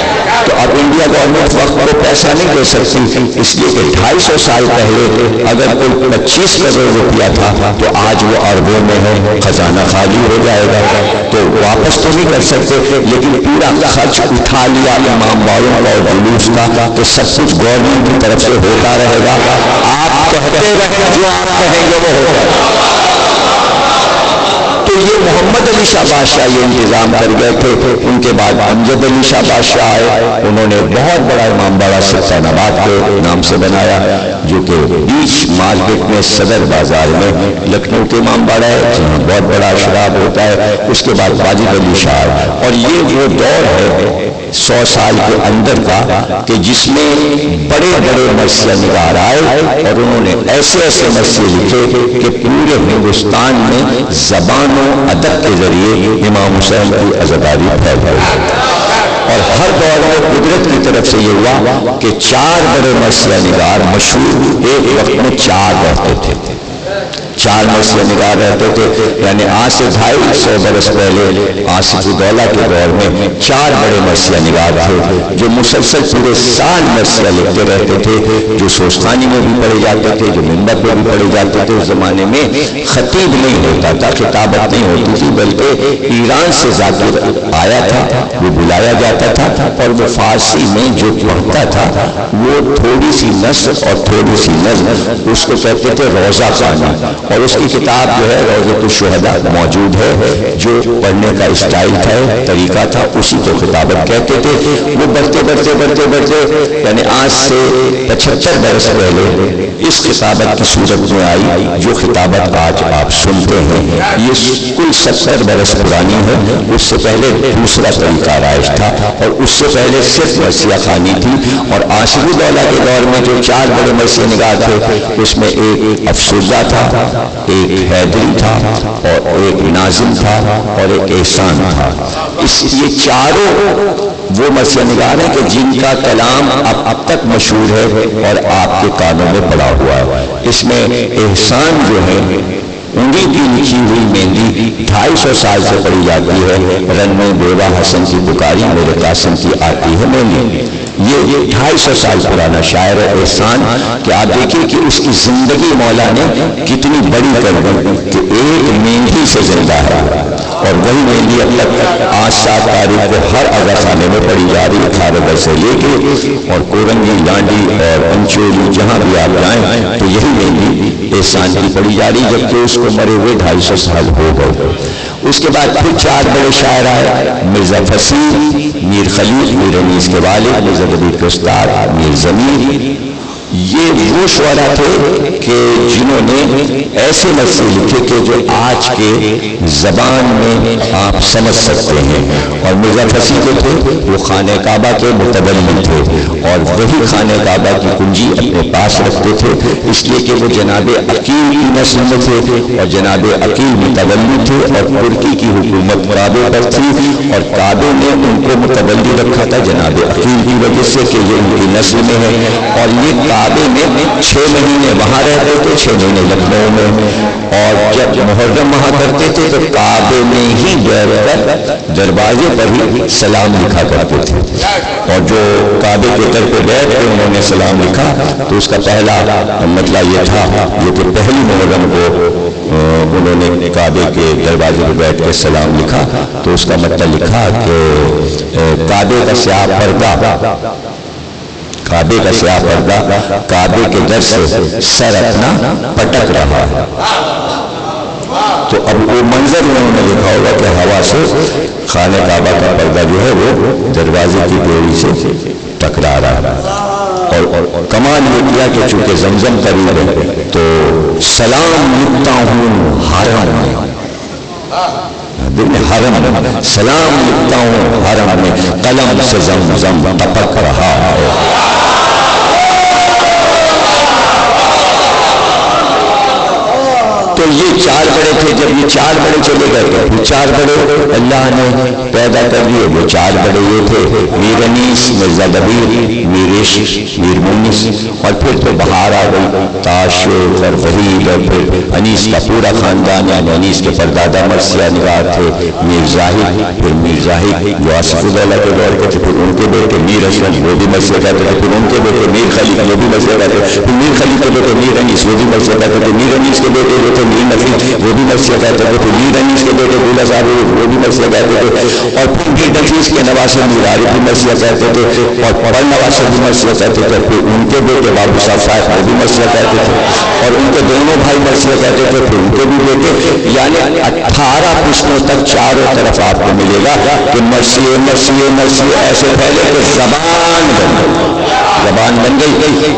تو اب انڈیا گورنمنٹ وقت کو پیسہ نہیں دے سکتی، اس لیے کہ 250 سال پہلے اگر کوئی 25 کروڑ روپیہ تھا تو آج وہ اربوں میں ہے، خزانہ خالی ہو جائے گا. تو واپس تو نہیں کر سکتے، لیکن پورا خرچ اٹھا لیا امام باڑوں کا اور جلوس کا کہ سب کچھ گورنمنٹ کی طرف سے ہوتا رہے گا، آپ کہتے رہیں جو آپ کہیں گے وہ ہوگا. تو یہ محمد علی شاہ بادشاہ یہ انتظام کر گئے تھے. ان کے بعد امجد علی شاہ بادشاہ آئے، انہوں نے بہت بڑا امام باڑہ سلطان آباد کے نام سے بنایا، جو کہ بیچ مارکیٹ میں صدر بازار میں لکھنؤ کے امام باڑہ ہے جہاں بہت بڑا شراب ہوتا ہے۔ اس کے بعد واجد علی شاہ، اور یہ وہ دور ہے 100 سال کے اندر کا کہ جس میں بڑے بڑے مرثیہ نگار آئے اور انہوں نے ایسے ایسے مرثیے لکھے کہ پورے ہندوستان میں زبان و ادب کے ذریعے امام حسین کی عزاداری پھیل گئی۔ اور ہر دور میں قدرت کی طرف سے یہ ہوا کہ 4 بڑے مرثیہ نگار مشہور ایک وقت میں 4 رہتے تھے، 4 مرثیہ نگار رہتے تھے، یعنی آج سے 250 برس پہلے آصف الدولہ کے دور میں 4 بڑے مرثیہ نگار تھے جو مسلسل پورے سال مرثیہ لکھتے رہتے تھے، جو سوستانی میں بھی پڑھے جاتے تھے، جو منبر پہ بھی پڑھے جاتے تھے۔ اس زمانے میں خطیب نہیں ہوتا تھا، خطابت نہیں ہوتی تھی، بلکہ ایران سے ذاکر آیا تھا، وہ بلایا جاتا تھا اور وہ فارسی میں جو پڑھتا تھا وہ تھوڑی سی نثر اور تھوڑی سی نظم، اس کو کہتے تھے روضہ خوانی، اور اس کی کتاب جو ہے روضۃ الشہداء موجود ہے، جو پڑھنے کا اسٹائل تھا، طریقہ تھا، اسی کو خطابت کہتے تھے۔ وہ بڑھتے بڑھتے بڑھتے بڑھتے یعنی آج سے 75 برس پہلے اس خطابت کی صورت میں آئی جو خطابت آج آپ سنتے ہیں، یہ کل 70 برس پرانی ہے۔ اس سے پہلے دوسرا طریقہ رائج تھا، اور اس سے پہلے صرف مرثیہ خوانی تھی۔ اور آصف الدولہ کے دور میں جو 4 بڑے مرثیہ نگار تھے، اس میں ایک افسردہ تھا، ایک حیدری تھا، اور ایک ناظم تھا، اور ایک احسان تھا۔ یہ چاروں وہ مرثیہ نگار ہیں کہ جن کا کلام اب تک مشہور ہے اور آپ کے کانوں میں پڑا ہوا ہے۔ اس میں احسان جو ہے انگلی کی لکھی ہوئی مہندی 250 سال سے پڑھی جاتی ہے، رن میں بیوہ حسن کی پکاری میرے قاسم کی آتی ہے مہندی۔ یہ 250 سال پرانا شاعر ہے احسان، کہ آپ دیکھیں کہ اس کی زندگی مولا نے کتنی بڑی کر دی کہ ایک مہندی سے زندہ ہے، اور وہی مہندی اب تک آج 7 تاریخ کو ہر اذا خانے میں پڑھی جا رہی ہے، کھارگر سے لے کے اور کورنگی، لانڈی اور پنچولی جہاں بھی آپ جائیں تو یہی مہندی احسان کی پڑھی جا رہی، جبکہ اس کو مرے ہوئے 250 سال ہو گئے۔ اس کے بعد پھر 4 بڑے شاعر آئے، مرزا فصیح، میر خلیل، میر انیس کے والد، مرزا دبیر کے استاد، میر ضمیر۔ یہ وہ شعراء تھے کہ جنہوں نے ایسے مرثیے لکھے کہ جو آج کے زبان میں آپ سمجھ سکتے ہیں۔ اور مرزا فصیح جو تھے وہ خانہ کعبہ کے متولی تھے، اور وہی خانہ کعبہ کی کنجی اپنے پاس رکھتے تھے، اس لیے کہ وہ جناب عقیل کی نسل میں تھے، اور جناب عقیل متولی تھے، اور ترکی کی حکومت کعبے پر تھی، اور کعبے نے ان کو متولی رکھا تھا جناب عقیل کی وجہ سے کہ یہ ان کی نسل میں ہے۔ اور یہ کعبے میں 6 مہینے وہاں رہتے تھے، 6 مہینے لکھنؤ میں، اور جب محرم وہاں کرتے تھے تو کعبے میں ہی بیٹھ کر دروازے پر ہی سلام لکھا کرتے تھے، اور جو کعبے کے در پہ بیٹھ کے انہوں نے سلام لکھا تو اس کا پہلا مطلب یہ تھا یہ کہ پہلی محرم کو انہوں نے کعبے کے دروازے پہ بیٹھ کے سلام لکھا، تو اس کا مطلب لکھا کہ کعبے کا سیاہ پردہ، کعبے کا سیاہ پردہ کعبے کے در سے سر اپنا پٹک رہا ہے۔ تو اب وہ منظر انہوں نے لکھا ہوگا کہ ہوا سے خانہ کعبہ کا پردہ جو ہے وہ دروازے کی ڈوری سے ٹکرا رہا ہے۔ اور کمال یہ کیا کہ چونکہ زمزم قریب ہے تو سلام لکھتا ہوں حرم میں، حرم سلام لکھتا ہوں حرم میں، قلم سے زمزم ٹپک رہا ہے۔ تو یہ 4 بڑے تھے، جب یہ 4 بڑے چلے گئے تو پھر 4 بڑے اللہ نے پیدا کر دیے۔ وہ 4 بڑے یہ تھے میر انیس، مرزا دبیر، میر عشق، میر مونس، اور پھر تو بہار آ گئی، تاشق اور وحید، اور پھر انیس کا پورا خاندان، یعنی انیس کے پردادا مرثیہ نگار تھے میر زاہد، پھر میر زاہد جو آصف الدولہ کے دور کے تھے، پھر ان کے بیٹے میر اشرف وہ بھی مرثیہ کہتے تھے، پھر ان کے بیٹے میر خلیل وہ بھی مرثیہ کہتے تھے، پھر میر خلیل کے بیٹے میر انیس وہ بھی مرثیہ کہتے تھے، میر انیس کے بیٹے جو تھے میر نفیس وہ بھی مرثیہ کہتے تھے، پھر میر انیس کے بیٹے بولا صاحب وہ بھی مرثیہ کہتے تھے، اور پھر میر نفیس کے نواسے میر عارف بھی مرثیہ کہتے تھے، اور پڑھ نواسے بھی مرثیہ کہتے تھے، پھر ان کے بیٹے بابو صاحب وہ بھی مرثیہ کہتے تھے، اور ان کے دونوں بھائی مرثیہ کہتے تھے، پھر ان کے بھی بیٹے، یعنی 18 پشتوں تک چاروں طرف آپ کو ملے گا کہ مرثیے مرثیے مرثیے ایسے پھیلے کہ زبان بن گئی۔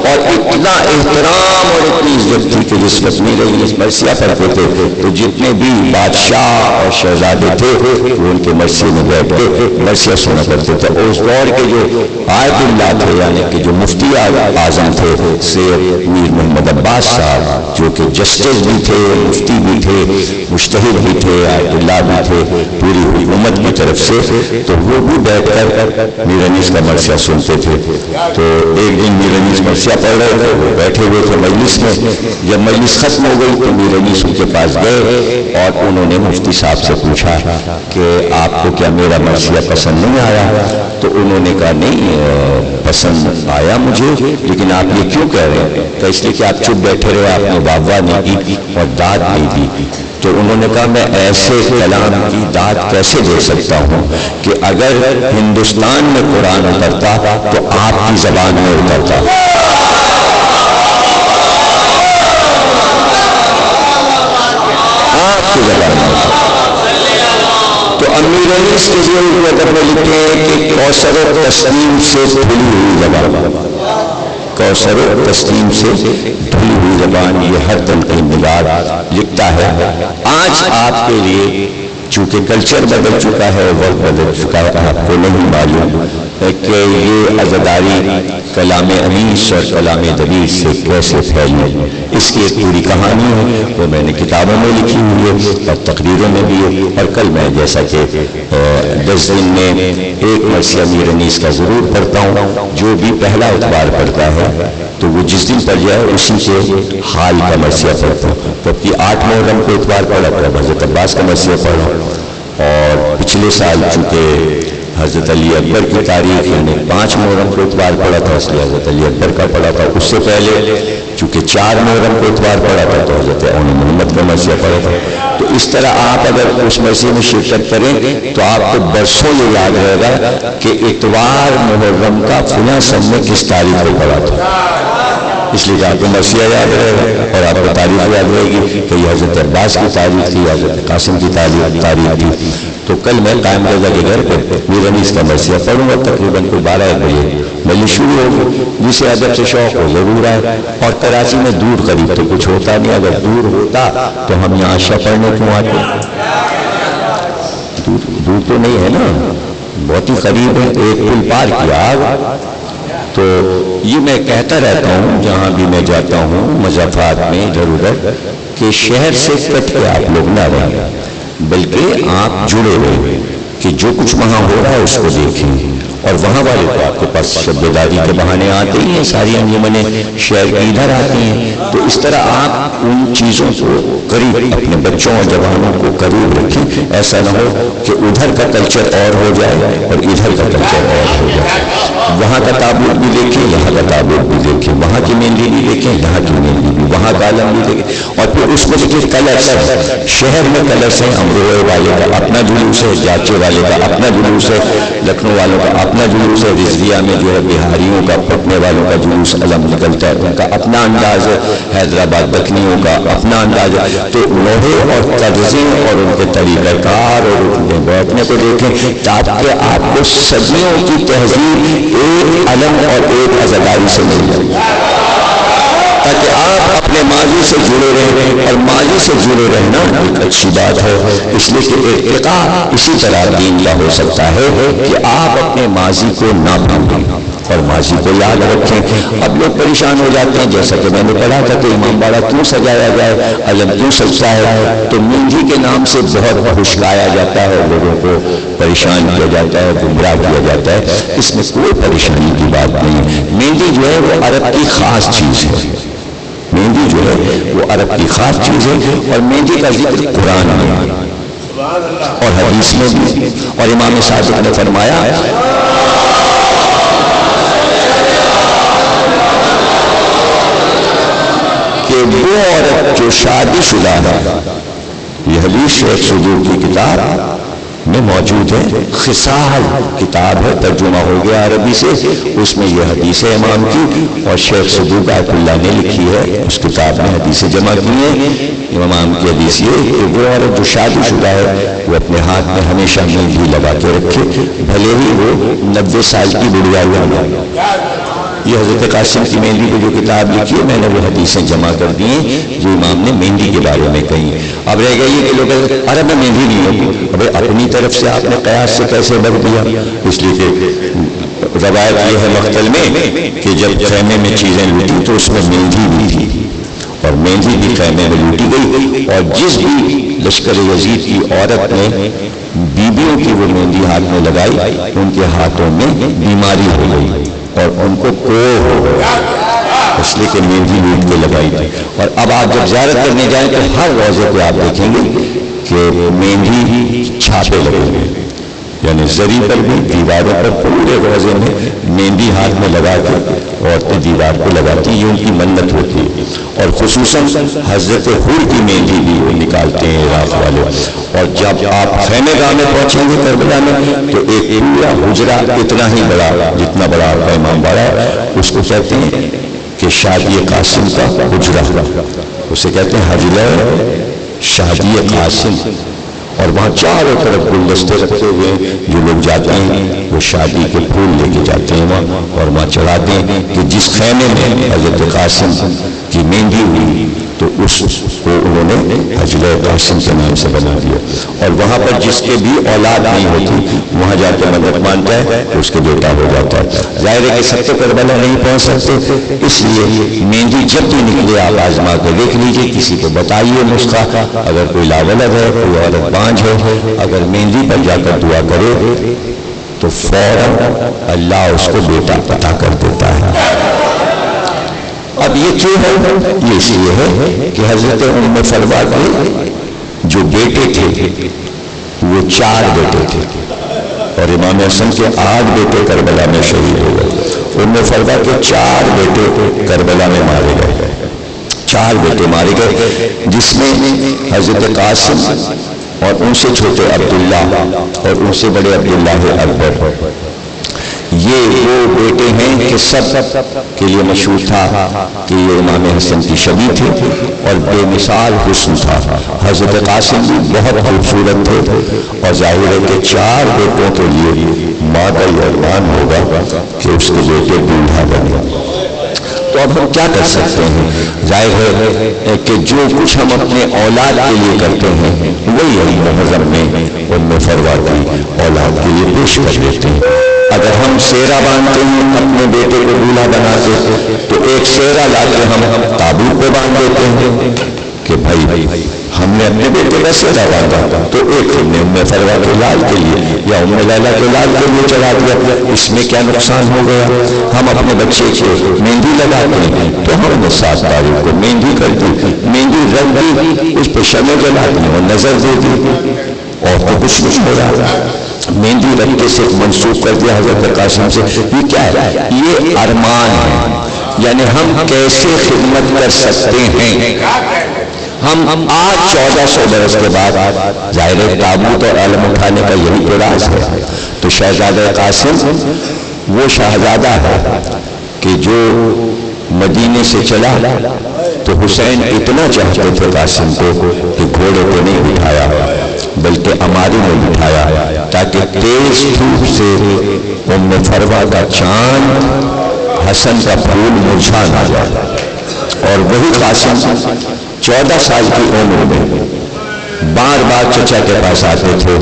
اور اتنا احترام اور اتنی عزت تھی کہ جس وقت میر انیس مرثیہ پڑھتے تھے تو جتنے بھی بادشاہ اور شہزادے تھے وہ ان کے مرثیے میں بیٹھ کے مرثیہ سنا کرتے تھے. اور اس دور کے جو آیت اللہ تھے یعنی کہ جو مفتی اعظم تھے سید میر محمد عباس صاحب جو کہ جسٹس بھی تھے, مفتی بھی تھے, مجتہد بھی تھے, آیت اللہ بھی تھے پوری حکومت کی طرف سے, تو وہ بھی بیٹھ کر میر انیس کا مرثیہ سنتے تھے. تو ایک دن میر انیس مرثیہ پڑھ رہے تھے, وہ بیٹھے ہوئے تھے مجلس میں. جب مجلس ختم ہو گئی تو میر انیس ان کے پاس گئے اور انہوں نے مفتی صاحب سے پوچھا کہ آپ کو کیا میرا مرثیہ پسند نہیں آیا؟ تو انہوں نے کہا نہیں پسند آیا مجھے, لیکن آپ یہ کیوں کہہ رہے ہیں؟ تو اس لیے کہ آپ چپ بیٹھے رہے, آپ نے واہ واہ نہیں کی اور داد نہیں دی. تو انہوں نے کہا میں ایسے کلام کی داد کیسے دے سکتا ہوں کہ اگر ہندوستان میں قرآن اترتا تو آپ کی زبان میں اترتا. آپ کی زبان میں اترتا. تو امیر انیس کے لیے ادب میں لکھے کہ کوثر و تسلیم سے دھلی ہوئی زبان, کوثر و تسلیم سے دھلی ہوئی زبان, یہ ہر تنقید نگار لکھتا ہے. آج آپ کے لیے چونکہ کلچر بدل چکا ہے, وقت بدل چکا ہے, آپ کو نہیں معلوم کہ یہ عزاداری کلام انیس اور کلام دبیر سے کیسے پھیلی. اس کی ایک پوری کہانی ہے, وہ میں نے کتابوں میں لکھی ہوئی ہے اور تقریروں میں بھی ہے. اور کل میں جیسا کہ 10 دن میں ایک مرثیہ میر انیس کا ضرور پڑھتا ہوں, جو بھی پہلا اتوار پڑھتا ہے تو وہ جس دن پڑھ جائے اسی کے حال کا مرثیہ پڑھتا ہوں. جبکہ 8 محرم کو اتوار پڑھا تھا, حضرت عباس کا مرثیہ پڑھا. اور پچھلے سال چونکہ حضرت علی اکبر کی تاریخ یعنی 5 محرم کو اتوار پڑا تھا, اس لیے حضرت علی اکبر کا پڑا تھا. اس سے پہلے چونکہ 4 محرم کو اتوار پڑا تھا تو حضرت اون محمد کا مرثیہ پڑا تھا. تو اس طرح آپ اگر اس مرثیے میں شرکت کریں تو آپ کو برسوں یہ یاد رہے گا کہ اتوار محرم کا فلاں سن میں کس تاریخ کو پڑا تھا. اس لیے کہ آپ کو مرثیہ یاد رہے گا اور آپ کو تاریخ یاد رہے گی کہ یہ حضرت عباس کی تاریخ تھی, حضرت قاسم کی تاریخ تھی. تو کل میں قائم رضا کے گھر پہ میر انیس کا مرثیہ پڑھوں گا, تقریباً کوئی 12 بجے مجلس شروع ہوگی. جسے ادب سے شوق ہو ضرور آئے. اور کراچی میں دور قریب تو کچھ ہوتا نہیں, اگر دور ہوتا تو ہم یہاں عشاء پڑھنے کیوں آتے؟ دور تو نہیں ہے نا, بہت ہی قریب ہے, ایک پل پار کیا. تو یہ میں کہتا رہتا ہوں جہاں بھی میں جاتا ہوں مضافات میں ادھر ادھر کہ شہر سے کٹ کے آپ لوگ نہ رہیں, بلکہ آپ جڑے رہیں کہ جو کچھ وہاں ہو رہا ہے اس کو دیکھیں. اور وہاں والے تو آپ کے پاس شب بیداری کے بہانے آتے ہی ہیں, ساری انجمنیں شہر کی ادھر آتی ہیں. تو اس طرح آپ ان چیزوں کو قریب اپنے بچوں اور جوانوں کو قریب رکھیں. ایسا نہ ہو کہ ادھر کا کلچر اور ہو جائے اور ادھر کا کلچر اور ہو جائے. وہاں کا تابوت بھی دیکھیں, یہاں کا تابوت بھی دیکھیں, وہاں کی مہندی بھی دیکھیں, یہاں کی مہندی بھی, وہاں کا عالم بھی دیکھیں. اور پھر اس میں دیکھیں کلرس, شہر میں کلرس ہیں. امروہے والے کا اپنا جلوس ہے, جاچے والے کا اپنا جلوس ہے, لکھنؤ والوں کا اپنا جلوس ہے, رضویہ میں جو ہے بہاریوں کا, پٹنے والوں کا جلوس علم نکلتا ہے, ان کا اپنا انداز ہے, حیدرآباد دکنیوں کا اپنا انداز ہے. تو لوہے اور طرزیں اور ان کے طریقہ کار اور اٹھنے بیٹھنے کو دیکھیں تاکہ آپ کو صدیوں کی تہذیب ایک علم اور ایک عزاداری سے مل جائے, تاکہ آپ اپنے ماضی سے جڑے رہیں. اور ماضی سے جڑے رہنا ایک اچھی بات ہے, اس لیے کہ ارتقاء اسی طرح دین کا ہو سکتا ہے کہ آپ اپنے ماضی کو نہ بھولیں اور ماضی کو یاد رکھیں. اب لوگ پریشان ہو جاتے ہیں, جیسا کہ میں نے پڑھا تھا کہ امام باڑہ کیوں سجایا جائے, علم کیوں سجتا ہے. تو مہندی کے نام سے بہت بھشکایا جاتا ہے, لوگوں کو پریشان کیا جاتا ہے, گمراہ کیا جاتا ہے. اس میں کوئی پریشانی کی بات نہیں. مہندی جو ہے وہ عرب کی خاص چیز ہے, مہندی جو ہے وہ عرب کی خاص چیز ہے. اور مہندی کا ذکر قرآن میں اور حدیث میں بھی. اور امام صادق نے فرمایا کہ وہ عورت جو شادی شدہ ہے, یہ حدیث شیخ صدوق کی کتاب میں موجود ہے, خصال کتاب ہے, ترجمہ ہو گیا عربی سے, اس میں یہ حدیث امام کی اور شیخ صدوق آیت اللہ نے لکھی ہے, اس کتاب میں حدیثیں جمع کی ہیں. امام کی حدیث یہ کہ وہ عورت جو شادی شدہ ہے وہ اپنے ہاتھ میں ہمیشہ مہندی لگا کے رکھے, بھلے ہی وہ 90 سال کی بڑھیا ہوا. یہ حضرت قاسم کی مہندی کو جو کتاب لکھی ہے میں نے وہ حدیثیں جمع کر دی ہیں جو امام نے مہندی کے بارے میں کہی ہیں. اب رہ گئی کہ لوگ ارے میں مہندی نہیں ہوگی، اب اپنی طرف سے آپ نے قیاس سے کیسے بڑھ دیا؟ اس لیے کہ روایت یہ ہے مقتل میں کہ جب خیمے میں چیزیں لوٹی تو اس میں مہندی بھی تھی، اور مہندی بھی خیمے میں لوٹی گئی. اور جس بھی لشکر یزید کی عورت نے بیویوں کی وہ مہندی ہاتھ میں لگائی ان کے ہاتھوں میں بیماری ہو گئی اور ان کو کوڑ ہو گیا، اس لیے کہ مہندی لوٹ کے لگائی تھی. اور اب آپ جب زیارت کرنے جائیں تو ہر روزے پہ آپ دیکھیں گے کہ مہندی چھاپے لگے ہوئے، یعنی زری پر بھی دیواروں پر پورے روزے میں مہندی ہاتھ میں لگا کے عورتیں دیوار کو لگاتی ہیں، یہ ان کی منت ہوتی ہے. اور خصوصاً حضرت حور کی مہندی بھی وہ نکالتے ہیں عراق والے. اور جب آپ خیمے گاہ میں پہنچیں گے کربلا میں تو ایک پورا حجرا اتنا ہی بڑا جتنا بڑا آپ کا امام باڑا ہے اس کو کہتے ہیں کہ شادی قاسم کا حجرا، اسے کہتے ہیں حجرہ شادی قاسم. اور وہاں چاروں طرف گلدستے رکھے ہوئے جو لوگ جاتے ہیں وہ شادی کے پھول لے کے جاتے ہیں وہاں اور وہاں چڑھاتے ہیں کہ جس خیمے میں حضرت قاسم کی مہندی ہوئی تو اس کو انہوں نے حجرہ قاسم کے نام سے بنا دیا. اور وہاں پر جس کے بھی اولاد نہیں ہوتی وہاں جا کے مدد مانتا ہے تو اس کے بیٹا ہو جاتا ہے. ظاہر ہے کہ سب تو کربلا نہیں پہنچ سکتے، اس لیے مہندی جب بھی نکلے آپ آزما کر دیکھ لیجیے، کسی کو بتائیے نسخہ. اگر کوئی لاولد ہے، کوئی عورت بانجھ ہے، اگر مہندی پر جا کر دعا کرے تو فوراً اللہ اس کو بیٹا عطا کر دیتا ہے. اب یہ کیوں ہے؟ یہ اس لیے ہے کہ حضرت ام فروا کے جو بیٹے تھے وہ 4 بیٹے تھے اور امام حسن کے 8 بیٹے کربلا میں شہید ہو گئے. ام فروا کے 4 بیٹے کربلا میں مارے گئے، 4 بیٹے مارے گئے، جس میں حضرت قاسم اور ان سے چھوٹے عبداللہ اور ان سے بڑے عبداللہ اکبر. یہ وہ بیٹے ہیں کہ سب کے لیے مشہور تھا کہ یہ امام حسن کی شبیہ تھے اور بے مثال حسن تھا. حضرت قاسم بھی بہت خوبصورت تھے اور ظاہر ہے کہ 4 بیٹوں کے لیے ماں کا یہ ارمان ہوگا کہ اس کے بیٹے بوڑھا بنے. تو اب ہم کیا کر سکتے ہیں؟ ظاہر ہے کہ جو کچھ ہم اپنے اولاد کے لیے کرتے ہیں وہی ہم محرم میں ام فروا کی اولاد کے لیے پیش کر دیتے ہیں. اگر ہم سیرا باندھتے ہیں اپنے بیٹے کو دولہا بناتے تو ایک سیرا لا کے ہم تابوت پہ باندھ دیتے ہیں کہ بھائی ہم نے اپنے بیٹے کا سیرا باندھا تو ایک ہم نے ام فروا کے لال کے لیے یا ام لیلا کے لال کے لیے چڑھا دیا، اس میں کیا نقصان ہو گیا؟ ہم اپنے بچے کو مہندی لگاتے ہیں تو ہم نے 7 تاریخ کو مہندی کر دی، مہندی رکھ دی، اس پہ شمع جلا دی اور نظر دے دی اور تو کچھ نہیں ہو رہا. مہندی رکھ کے صرف منسوخ کر دیا حضرت قاسم سے. یہ کیا ہے؟ یہ ارمان ہے، یعنی ہم کیسے خدمت کر سکتے ہیں. ہم آج 1400 برس کے بعد ظاہر تابوت اور علم اٹھانے کا یہی پراز ہے. تو شہزادہ قاسم وہ شہزادہ ہے کہ جو مدینے سے چلا تو حسین اتنا چاہتے تھے قاسم کو کہ گھوڑے کو نہیں بٹھایا بلکہ اماری میں بٹھایا تاکہ تیز دھوپ سے ام فروا کا چاند حسن کا پھول مرجھا نہ جائے. اور وہی قاسم 14 سال کی عمر میں بار بار چچا کے پاس آتے تھے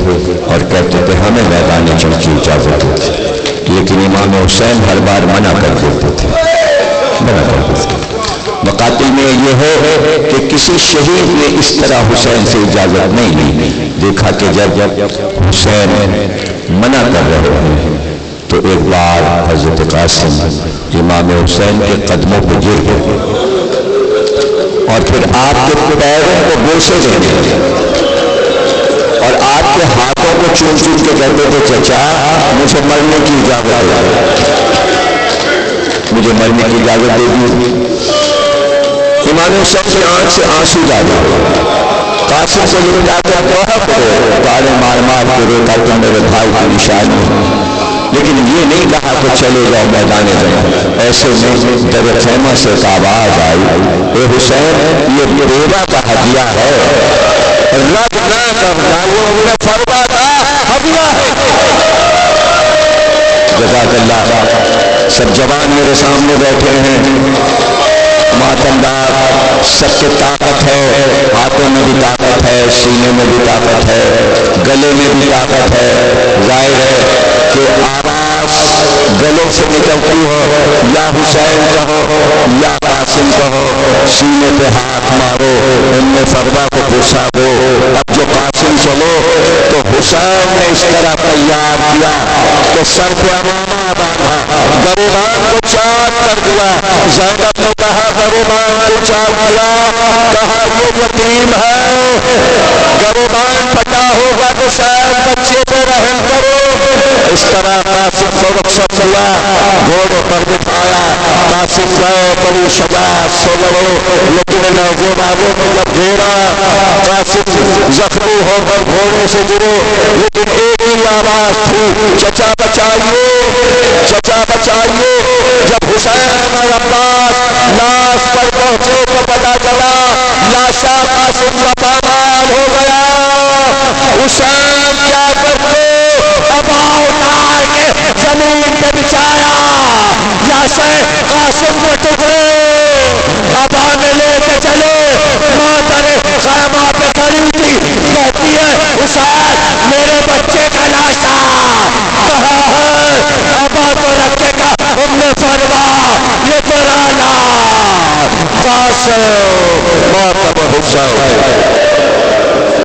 اور کہتے تھے ہمیں میدان جنگ کی اجازت ہوتی، لیکن امام حسین ہر بار منع کر دیتے تھے. مقاتل میں یہ ہے کہ کسی شہید نے اس طرح حسین سے اجازت نہیں لی. دیکھا کہ جب حسین منع کر رہے ہیں تو ایک بار حضرت قاسم امام حسین کے قدموں پہ گر گئے اور پھر آپ کے پیروں کو بوسے دینے لگے اور آپ کے ہاتھوں کو چون چون کے کہتے تھے چچا مجھے مرنے کی اجازت دے، مجھے مرنے کی اجازت دے دی. امام حسین کی آنکھ سے آنسو جاتے قاسم سے لے جا کر بہت تارے مار مار کے روتا تم میرے بھائی کی نشانی، لیکن یہ نہیں کہا کہ چلے جاؤ میدان جنگ. ایسے میں در خیمہ سے ایک آواز آئی، اے حسین یہ بیوہ کا ہدیہ ہے، رب نہ کر ڈالو فرما کا ہدیہ ہے. جزاک اللہ. سب جوان میرے سامنے بیٹھے ہیں، ماتمدار، سب کے طاقت ہے، ہاتھوں میں بھی طاقت ہے، سینے میں بھی طاقت ہے، گلے میں بھی طاقت ہے. ظاہر ہے کہ آواز گلوں سے نکلتی ہو، یا حسین کہو یا قاسم کہو، سینے پہ ہاتھ مارو، ان میں فرما کو غصہ دو. اب جو قاسم چلو تو حسین نے اس طرح تیار کیا کہ سر پہ امامہ باندھا، گریبان کو چاک کر دیا. زینب نے کہا گریبان کو چاک کیا، کہا یہ یتیم ہے، گریبان پٹا ہوگا تو شاید بچے پہ رحم کرو. اس طرح قاسم کو رخصت کیا، گھوڑے پر بٹھایا. قاسم گئے، بڑی شجاعت سے لڑے، لیکن نوجوانوں نے جب گھیرا، قاسم زخمی ہو کر گھوڑے سے گرے، لیکن ایک ہی آواز تھی، چچا بچائیے، چچا بچائیے. جب حسین اور عباس لاش پر پہنچے تو پتا چلا لاشا قاسم کا پامال ہو گیا. حسین کیا کرتے، ابا اتار کے زمین پہ بچھایا، لاشے قاسم کے ٹکڑے ابا نے لے کے چلے. مادر خیمہ پہ کھڑی تھی، کہتی ہے حسین میرے بچے کا لاشا کہاں ہے؟ ابا تو رکھے گا ہم نے فرما یہ تیرا لاش قاسم ماتم حسین.